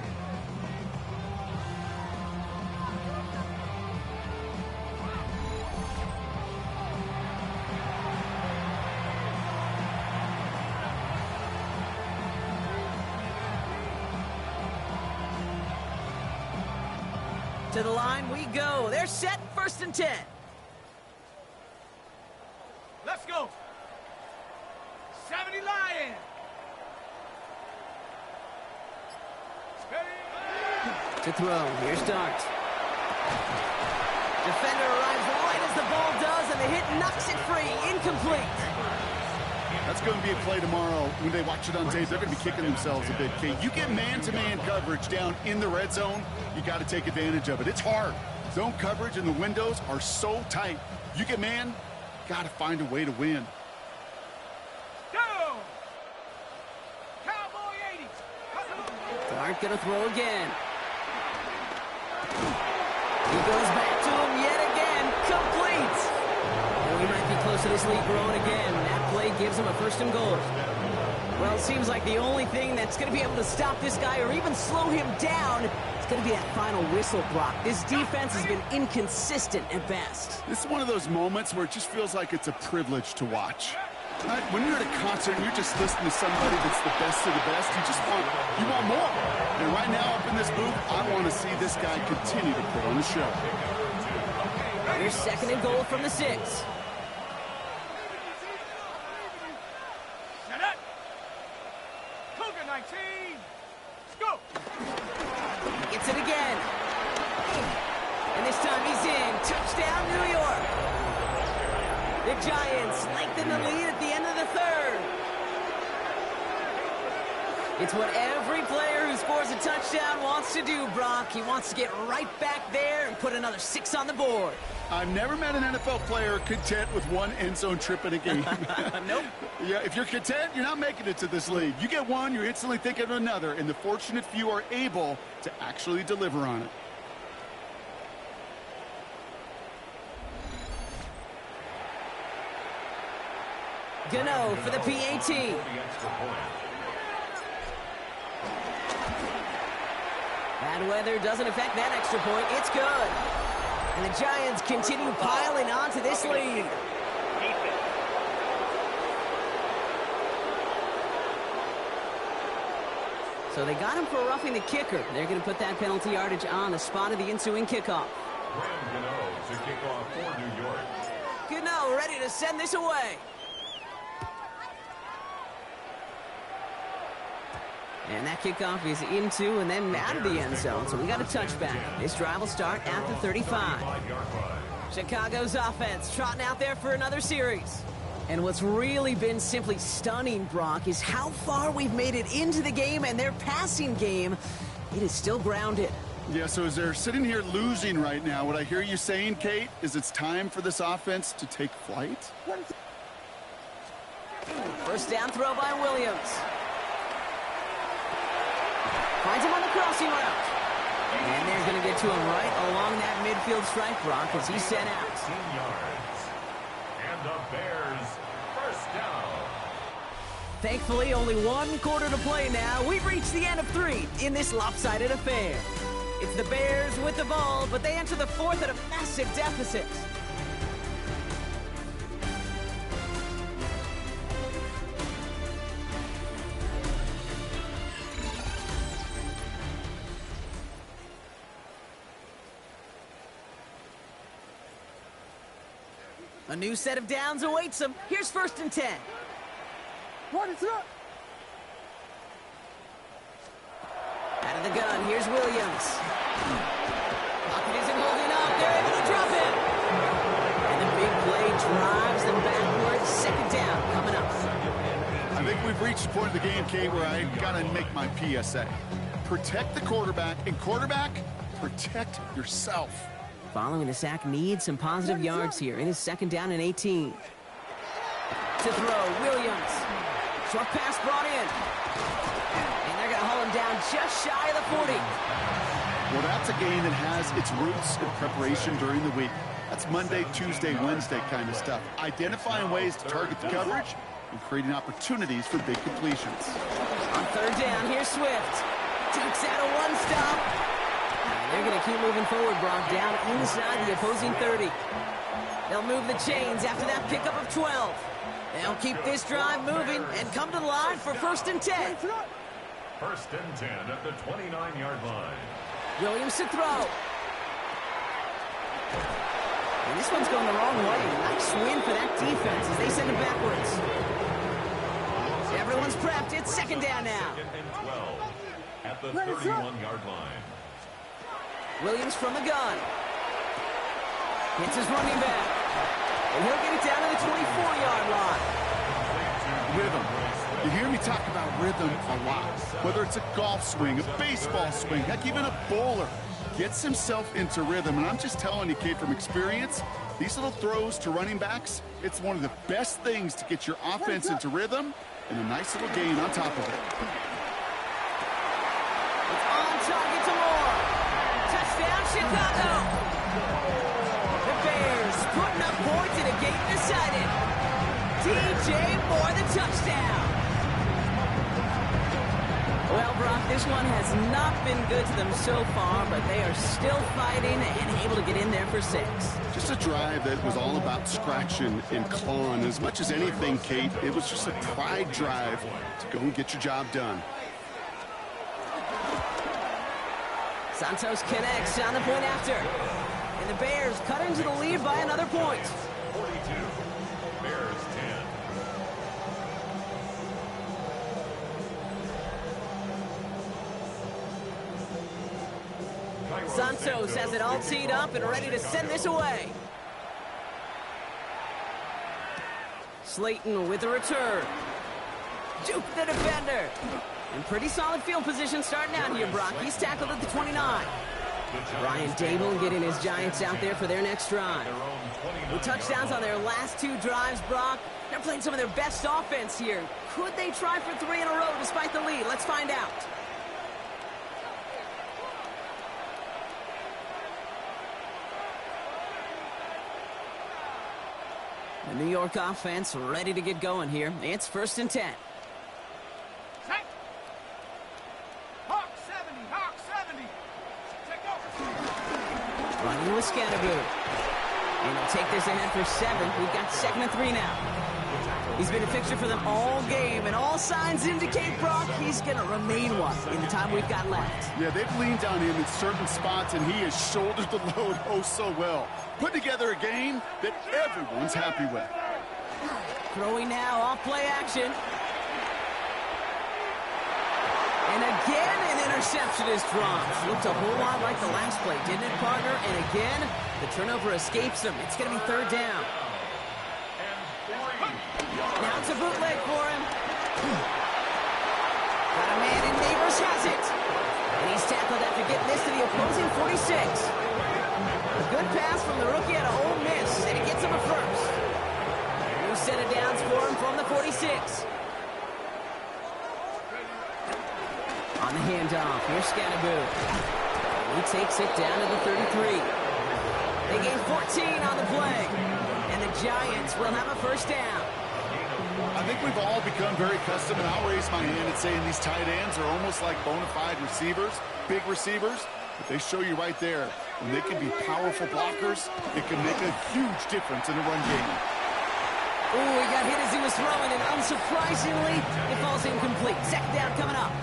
To the line we go. They're set, 1st and 10. Let's go. 70 Lions. To throw, here's Dart. Defender arrives right as the ball does, and the hit knocks it free. Incomplete. That's going to be a play tomorrow. When they watch it on tape, they're going to be kicking themselves a bit, Kate. You get man-to-man coverage down in the red zone, you got to take advantage of it. It's hard. Zone coverage and the windows are so tight. You get man, got to find a way to win. Go! Cowboy 80. Dart going to throw again. He goes back to him yet again. Complete. We might be close to this lead growing again. That play gives him a 1st and goal. Well, it seems like the only thing that's going to be able to stop this guy or even slow him down is going to be that final whistle, Brock. This defense has been inconsistent at best. This is one of those moments where it just feels like it's a privilege to watch. Right? When you're at a concert and you're just listening to somebody that's the best of the best, you want more. And right now up in this booth, I want to see this guy continue to put on the show. Here's 2nd and goal from the 6. Set up. Cougar 19. Go. He gets it again. And this time he's in. Touchdown, New York. The Giants lengthen the lead at the end of the 3rd. It's what every player who scores a touchdown wants to do, Brock. He wants to get right back there and put another 6 on the board. I've never met an NFL player content with one end zone trip in a game. Nope. Yeah, if you're content, you're not making it to this league. You get one, you're instantly thinking of another, and the fortunate few are able to actually deliver on it. Gano for the PAT. Bad weather doesn't affect that extra point. It's good. And the Giants continue piling on to this lead. So they got him for roughing the kicker. They're going to put that penalty yardage on the spot of the ensuing kickoff. Gano to kick off for New York. Gano ready to send this away. And that kickoff is into and then out of the end zone. So we got a touchback. This drive will start at the 35. Chicago's offense trotting out there for another series. And what's really been simply stunning, Brock, is how far we've made it into the game, and their passing game, it is still grounded. Yeah, so as they're sitting here losing right now, what I hear you saying, Kate, is it's time for this offense to take flight? First down throw by Williams. Finds him on the crossing route. And they're going to get to him right along that midfield stripe, Brock, as he's sent out. 10 yards. And the Bears, first down. Thankfully, only one quarter to play now. We've reached the end of 3 in this lopsided affair. It's the Bears with the ball, but they enter the 4th at a massive deficit. A new set of downs awaits them. Here's 1st and 10. What is up? Out of the gun, here's Williams. Pocket isn't holding up. They're able to drop him. And the big play drives them backwards. 2nd down coming up. I think we've reached the point of the game, Kate, where I got to make my PSA. Protect the quarterback, and quarterback, protect yourself. Following the sack needs some positive yards here. It is 2nd down and 18. To throw, Williams. Short pass brought in. And they're going to haul him down just shy of the 40. Well, that's a game that has its roots in preparation during the week. That's Monday, Tuesday, Wednesday kind of stuff. Identifying ways to target the coverage and creating opportunities for big completions. On 3rd down, here's Swift. Takes out a one-stop. They're going to keep moving forward, Brock, down inside the opposing 30. They'll move the chains after that pickup of 12. They'll keep this drive moving and come to the line for 1st and 10. 1st and 10 at the 29-yard line. Williams to throw. And this one's going the wrong way. Nice win for that defense as they send it backwards. Everyone's prepped. It's 2nd down now. 2nd and 12 at the 31-yard line. Williams from the gun. Hits his running back. And he'll get it down to the 24-yard line. Rhythm. You hear me talk about rhythm a lot. Whether it's a golf swing, a baseball swing, heck, even a bowler gets himself into rhythm. And I'm just telling you, kid, from experience, these little throws to running backs, it's one of the best things to get your offense into rhythm and a nice little gain on top of it. It's on target to Moore. Touchdown, Chicago. The Bears putting up points in a game decided. DJ Moore, the touchdown. Well, Brock, this one has not been good to them so far, but they are still fighting and able to get in there for 6. Just a drive that was all about scratching and clawing. As much as anything, Kate, it was just a pride drive to go and get your job done. Santos connects on the point after. And the Bears cut into the lead by another point. 42, Bears 10. Santos has it all teed up and ready to send this away. Slayton with the return. Juke the defender. And pretty solid field position starting out here, Brock. He's tackled at the 29. Brian Dable getting his Giants out there for their next drive. With touchdowns on their last 2 drives, Brock, they're playing some of their best offense here. Could they try for 3 in a row despite the lead? Let's find out. The New York offense ready to get going here. It's 1st and 10. Set. Hawk 70, Hawk 70. Take over. Running with Scatterboo. And he'll take this ahead for 7. We've got 2nd and 3 now. He's been a fixture for them all game, and all signs indicate, Brock, he's going to remain one in the time we've got left. Yeah, they've leaned on him in certain spots, and he has shouldered the load oh so well. Put together a game that everyone's happy with. Throwing now off play action. And again, an interception is dropped. Looked a whole lot like the last play, didn't it, partner? And again, the turnover escapes him. It's going to be 3rd down. Now it's a bootleg for him. Got a man in, Neighbors has it. And he's tackled after getting this to the opposing 46. A good pass from the rookie out of Ole Miss, and he gets him a first. A new set of downs for him from the 46. On the handoff, here's Scatterboo. He takes it down to the 33. They gain 14 on the play. And the Giants will have a 1st down. I think we've all become very accustomed, and I'll raise my hand and say these tight ends are almost like bona fide receivers, big receivers, but they show you right there, when they can be powerful blockers, it can make a huge difference in a run game. Ooh, he got hit as he was throwing, and unsurprisingly, it falls incomplete. 2nd down coming up.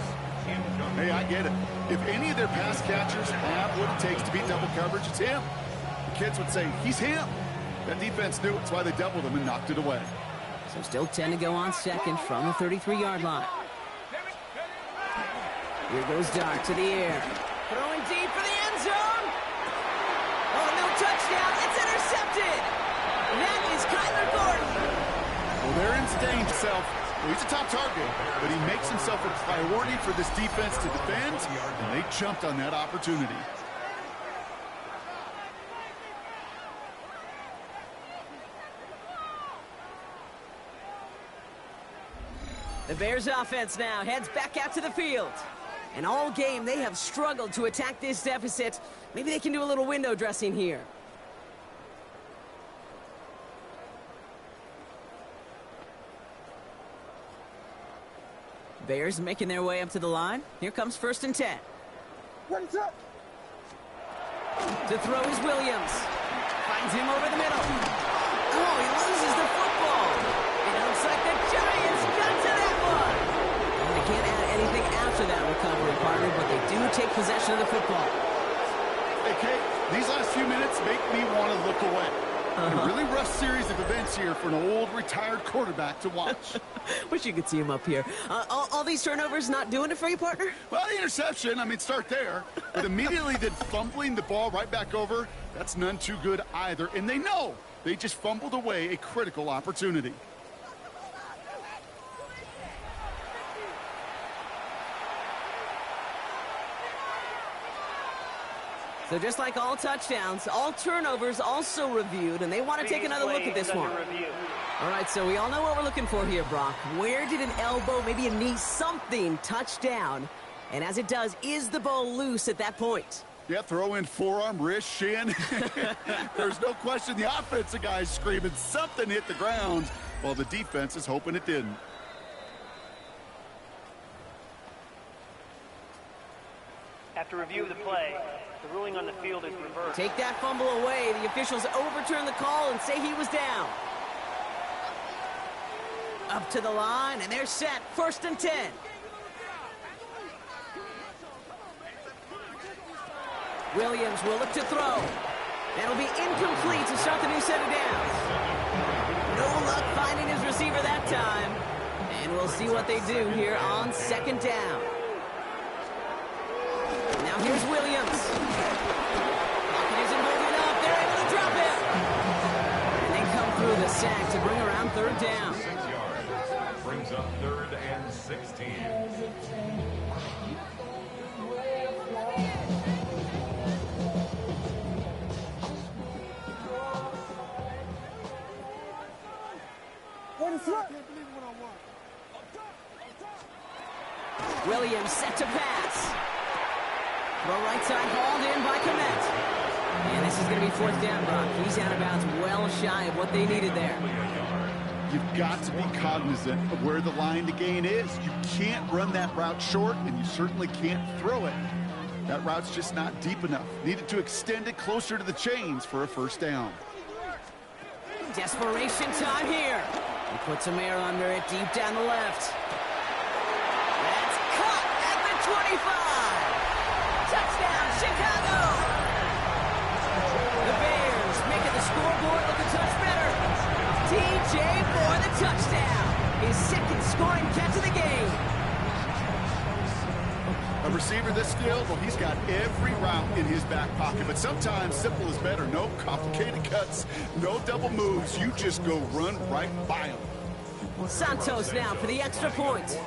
Hey, I get it. If any of their pass catchers have what it takes to beat double coverage, it's him. The kids would say, he's him. That defense knew it. That's why they doubled him and knocked it away. So still 10 to go on second from the 33-yard line. Here goes Dart to the air. Throwing deep for the end zone. Oh, no touchdown. It's intercepted. That is Kyler Gordon. Well, they're insane himself. Well, he's a top target, but he makes himself a priority for this defense to defend, and they jumped on that opportunity. The Bears offense now heads back out to the field. And all game, they have struggled to attack this deficit. Maybe they can do a little window dressing here. Bears making their way up to the line. Here comes 1st and 10. To throw is Williams. Finds him over the middle. Oh, he loses the football. And it looks like the Giants got to that one. Well, they can't add anything after that recovery, partner, but they do take possession of the football. Hey, Kate, these last few minutes make me want to look away. A really rough series of events here for an old retired quarterback to watch. Wish you could see him up here. All these turnovers not doing it for you, partner? Well, the interception, I mean, start there. But immediately then fumbling the ball right back over, that's none too good either. And they know they just fumbled away a critical opportunity. So just like all touchdowns, all turnovers also reviewed, and they want to take another look at this one. All right, so we all know what we're looking for here, Brock. Where did an elbow, maybe a knee, something touch down? And as it does, is the ball loose at that point? Yeah, throw in forearm, wrist, shin. There's no question the offensive guy's screaming something hit the ground while the defense is hoping it didn't. After review of the play, the ruling on the field is reversed. Take that fumble away. The officials overturn the call and say he was down. Up to the line, and they're set. 1st and 10. Williams will look to throw. That'll be incomplete to start the new set of downs. No luck finding his receiver that time. And we'll see what they do here on 2nd down. Now here's Williams. Pocket isn't holding up. They're able to drop it. And they come through the sack to bring around 3rd down. 6 yards. Brings up 3rd and 16. Williams set to pass. Throw right side, hauled in by Komet. And this is going to be 4th down, Brock. He's out of bounds well shy of what they needed there. You've got to be cognizant of where the line to gain is. You can't run that route short, and you certainly can't throw it. That route's just not deep enough. Needed to extend it closer to the chains for a 1st down. Desperation time here. He puts some air under it deep down the left. That's caught at the 25. Touchdown, Chicago. The Bears making the scoreboard look a touch better. TJ for the touchdown. His 2nd scoring catch of the game. A receiver this skilled, well, he's got every route in his back pocket. But sometimes simple is better. No complicated cuts, no double moves. You just go run right by him. Santos now for the extra point.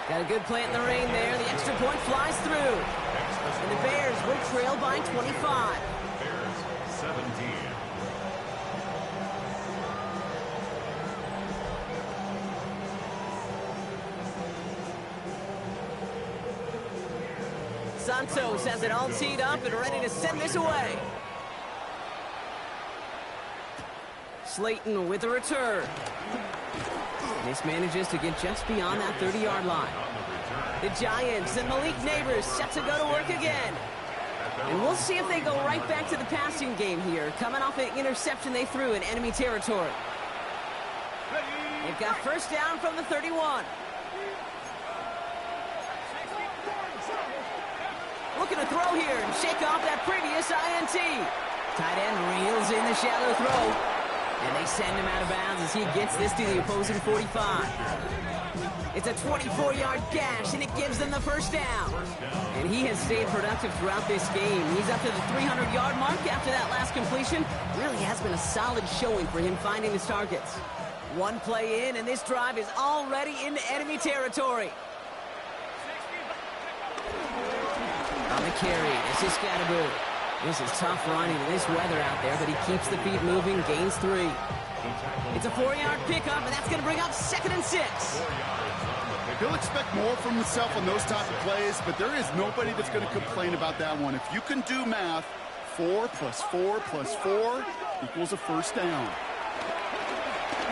Got a good play in the rain there. The extra point flies through. And the Bears will trail by 25. Bears 17. Santos has it all teed up and ready to send this away. Slayton with a return. This manages to get just beyond that 30-yard line. The Giants and Malik Neighbors set to go to work again. And we'll see if they go right back to the passing game here, coming off an interception they threw in enemy territory. They've got 1st down from the 31. looking to throw here and shake off that previous INT. Tight end reels in the shallow throw. And they send him out of bounds as he gets this to the opposing 45. It's a 24-yard gash, and it gives them the first down. And he has stayed productive throughout this game. He's up to the 300-yard mark after that last completion. Really has been a solid showing for him finding his targets. One play in, and this drive is already into enemy territory. On the carry, this is Scatterboo. This is tough running in this weather out there, but he keeps the feet moving, gains 3. It's a 4-yard pickup, and that's going to bring up 2nd and 6. He'll expect more from himself on those type of plays, but there is nobody that's going to complain about that one. If you can do math, 4 plus 4 plus 4 equals a first down.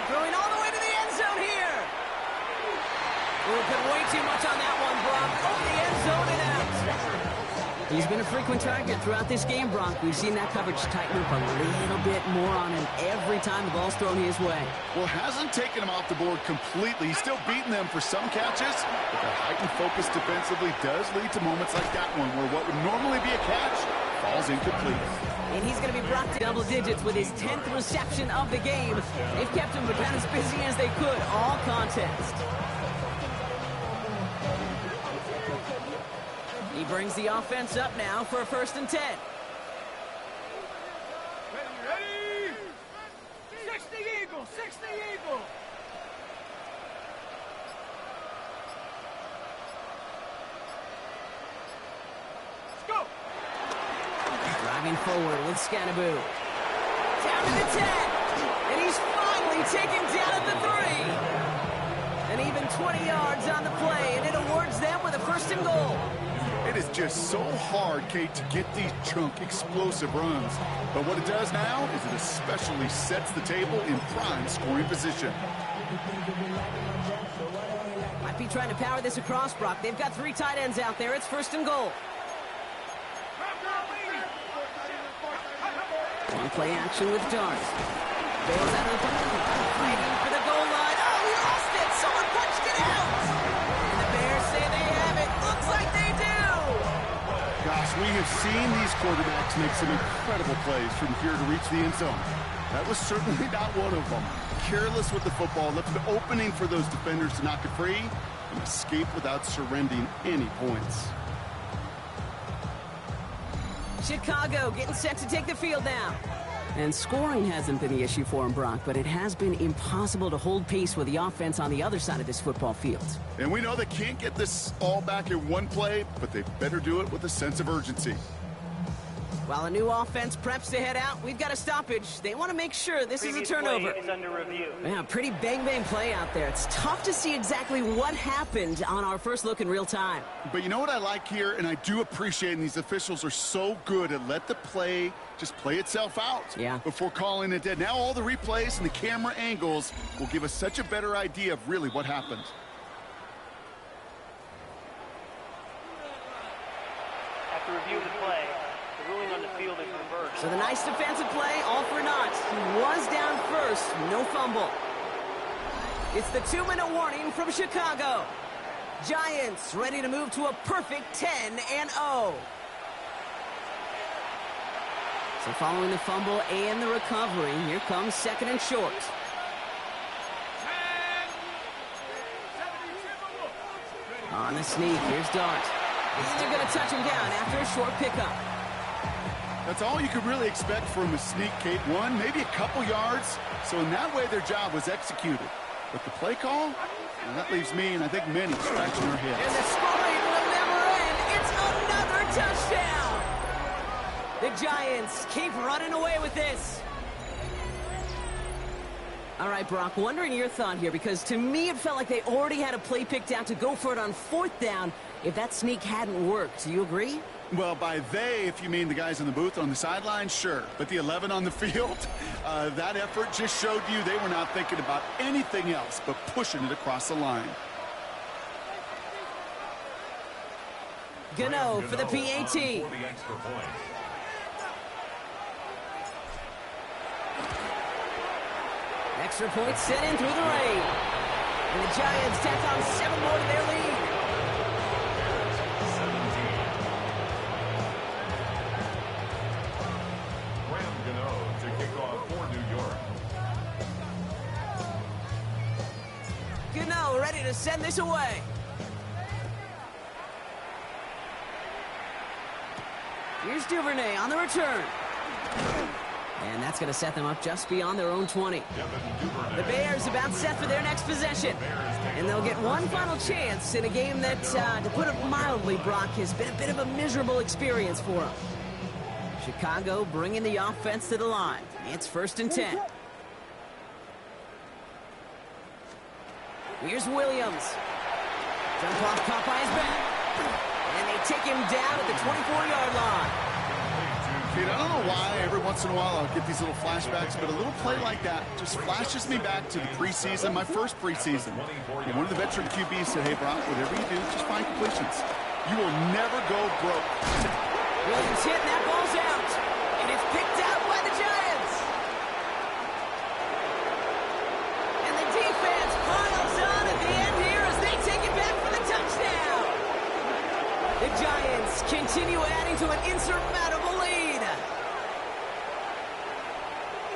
Throwing all the way to the end zone here. We've put way too much on that one, Brock. Over the end zone and out. He's been a frequent target throughout this game, Brock. We've seen that coverage tighten up a little bit more on him every time the ball's thrown his way. Well, hasn't taken him off the board completely. He's still beating them for some catches, but the heightened focus defensively does lead to moments like that one where what would normally be a catch falls incomplete. And he's going to be brought to double digits with his 10th reception of the game. They've kept him about as busy as they could all contest. He brings the offense up now for a 1st and 10. Ready? 60 Eagle, 60 Eagle. Let's go. Driving forward with Scatterboo. Down to the 10. And he's finally taken down at the 3. And even 20 yards on the play, and it awards them with a 1st and goal. It is just so hard, Kate, to get these chunk, explosive runs. But what it does now is it especially sets the table in prime scoring position. Might be trying to power this across, Brock. They've got 3 tight ends out there. It's 1st and goal. One play action with Dart. Bails out of the pocket. Fighting for the goal line. Oh, he lost it. Someone punched it out. And the Bears say they have it. Looks like they do. Gosh, we have seen these quarterbacks make some incredible plays from here to reach the end zone. That was certainly not one of them. Careless with the football, left an opening for those defenders to knock it free and escape without surrendering any points. Chicago getting set to take the field now. And scoring hasn't been the issue for him, Brock, but it has been impossible to hold pace with the offense on the other side of this football field. And we know they can't get this all back in one play, but they better do it with a sense of urgency. While a new offense preps to head out, we've got a stoppage. They want to make sure this is a turnover. Play is under review. Yeah, pretty bang-bang play out there. It's tough to see exactly what happened on our first look in real time. But you know what I like here, and I do appreciate, and these officials are so good at let the play just play itself out before calling it dead. Now all the replays and the camera angles will give us such a better idea of really what happened. After review of the play, the ruling on the field is reversed. So the nice defensive play, all for naught. He was down first, no fumble. It's the 2-minute warning from Chicago. Giants ready to move to a perfect 10-0. So following the fumble and the recovery, here comes 2nd and short. On the sneak, here's Dart. They're going to touch him down after a short pickup. That's all you could really expect from a sneak, Kate. 1, maybe a couple yards. So in that way, their job was executed. But the play call, well, that leaves me, and I think many, scratching their heads. And the scoring will never end. It's another touchdown. The Giants keep running away with this. All right, Brock, wondering your thought here, because to me it felt like they already had a play picked out to go for it on 4th down if that sneak hadn't worked. Do you agree? Well, by they, if you mean the guys in the booth on the sideline, sure. But the 11 on the field, that effort just showed you they were not thinking about anything else but pushing it across the line. Gano for the PAT. Extra point sent in through the rain. And the Giants tack on 7 more to their lead. ready to send this away. Here's Duvernay on the return. And that's going to set them up just beyond their own 20. The Bears about set for their next possession. And they'll get one final chance in a game that, to put it mildly, Brock, has been a bit of a miserable experience for them. Chicago bringing the offense to the line. It's 1st and 10. Here's Williams. Jump off caught by his back. And they take him down at the 24-yard line. Dude, I don't know why every once in a while I'll get these little flashbacks, but a little play like that just flashes me back to the preseason, my first preseason. And one of the veteran QBs said, hey, Brock, whatever you do, just find completions. You will never go broke. Williams hit, and that ball's out. And it's picked out by the Giants. And the defense piles on at the end here as they take it back for the touchdown. The Giants continue adding to an insurmountable lead.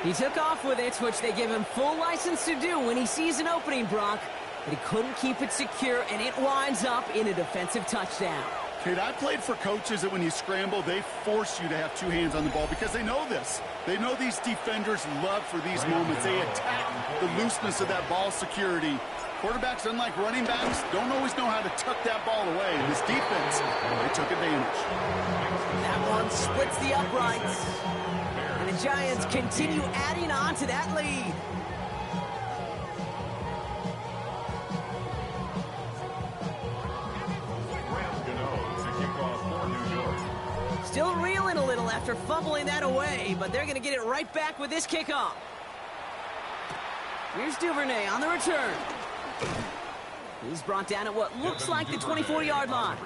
He took off with it, which they give him full license to do when he sees an opening, Brock. But he couldn't keep it secure, and it winds up in a defensive touchdown. Kate, I played for coaches that when you scramble, they force you to have 2 hands on the ball because they know this. They know these defenders love for these moments. They attack the looseness of that ball security. Quarterbacks, unlike running backs, don't always know how to tuck that ball away. And this defense, they took advantage. That one splits the uprights. And the Giants continue adding on to that lead. Still reeling a little after fumbling that away, but they're going to get it right back with this kickoff. Here's Duvernay on the return. He's brought down at what looks like the 24-yard line.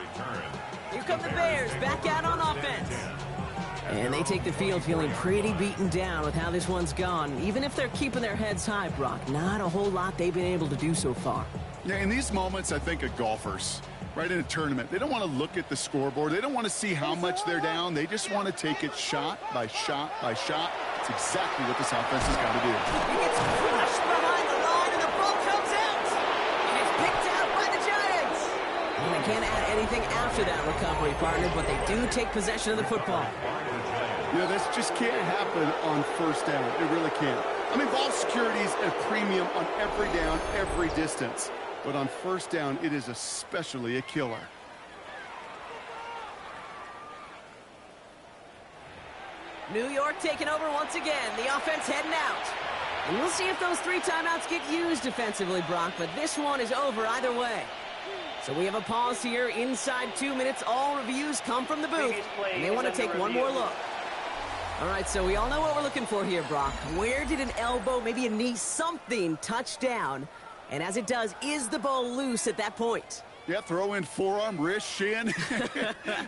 Here come the Bears back out on offense. And they take the field feeling pretty beaten down with how this one's gone. Even if they're keeping their heads high, Brock, not a whole lot they've been able to do so far. Yeah, in these moments, I think of golfers. Right in a tournament, they don't want to look at the scoreboard. They don't want to see how much they're down. They just want to take it shot by shot by shot. It's exactly what this offense has got to do. He gets crushed behind the line, and the ball comes out. And it's picked out by the Giants. And they can't add anything after that recovery, partner, but they do take possession of the football. You know, this just can't happen on 1st down. It really can't. I mean, ball security is a premium on every down, every distance. But on 1st down, it is especially a killer. New York taking over once again. The offense heading out. And we'll see if those 3 timeouts get used defensively, Brock, but this one is over either way. So we have a pause here inside 2 minutes. All reviews come from the booth, and they want to take one more look. All right, so we all know what we're looking for here, Brock. Where did an elbow, maybe a knee, something touch down? And as it does, is the ball loose at that point? Yeah, throw in forearm, wrist, shin.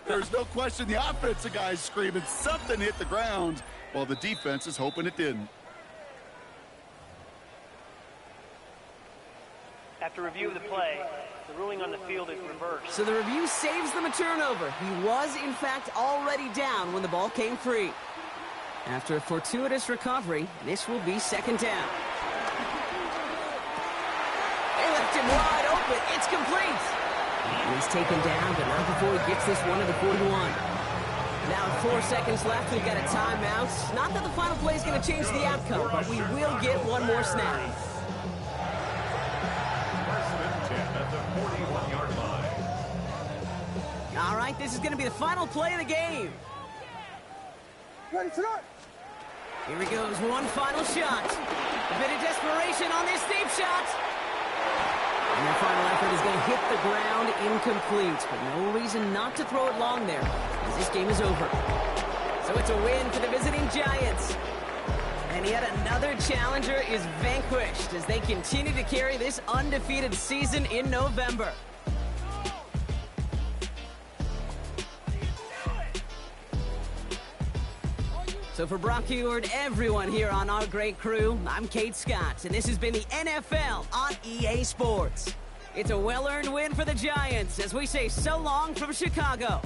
There's no question the offensive guy's screaming something hit the ground while the defense is hoping it didn't. After review of the play, the ruling on the field is reversed. So the review saves them a turnover. He was, in fact, already down when the ball came free. After a fortuitous recovery, this will be 2nd down. They left him wide open. It's complete. And he's taken down, but not before he gets this one to the 41. Now with 4 seconds left, we've got a timeout. Not that the final play is going to change the outcome, but we will get one more snap. All right, this is going to be the final play of the game. Ready, start. Here he goes, one final shot. A bit of desperation on this deep shot. And their final effort is going to hit the ground incomplete, but no reason not to throw it long there, as this game is over. So it's a win for the visiting Giants. And yet another challenger is vanquished as they continue to carry this undefeated season in November. So for Brock Heward, everyone here on our great crew, I'm Kate Scott, and this has been the NFL on EA Sports. It's a well-earned win for the Giants as we say so long from Chicago.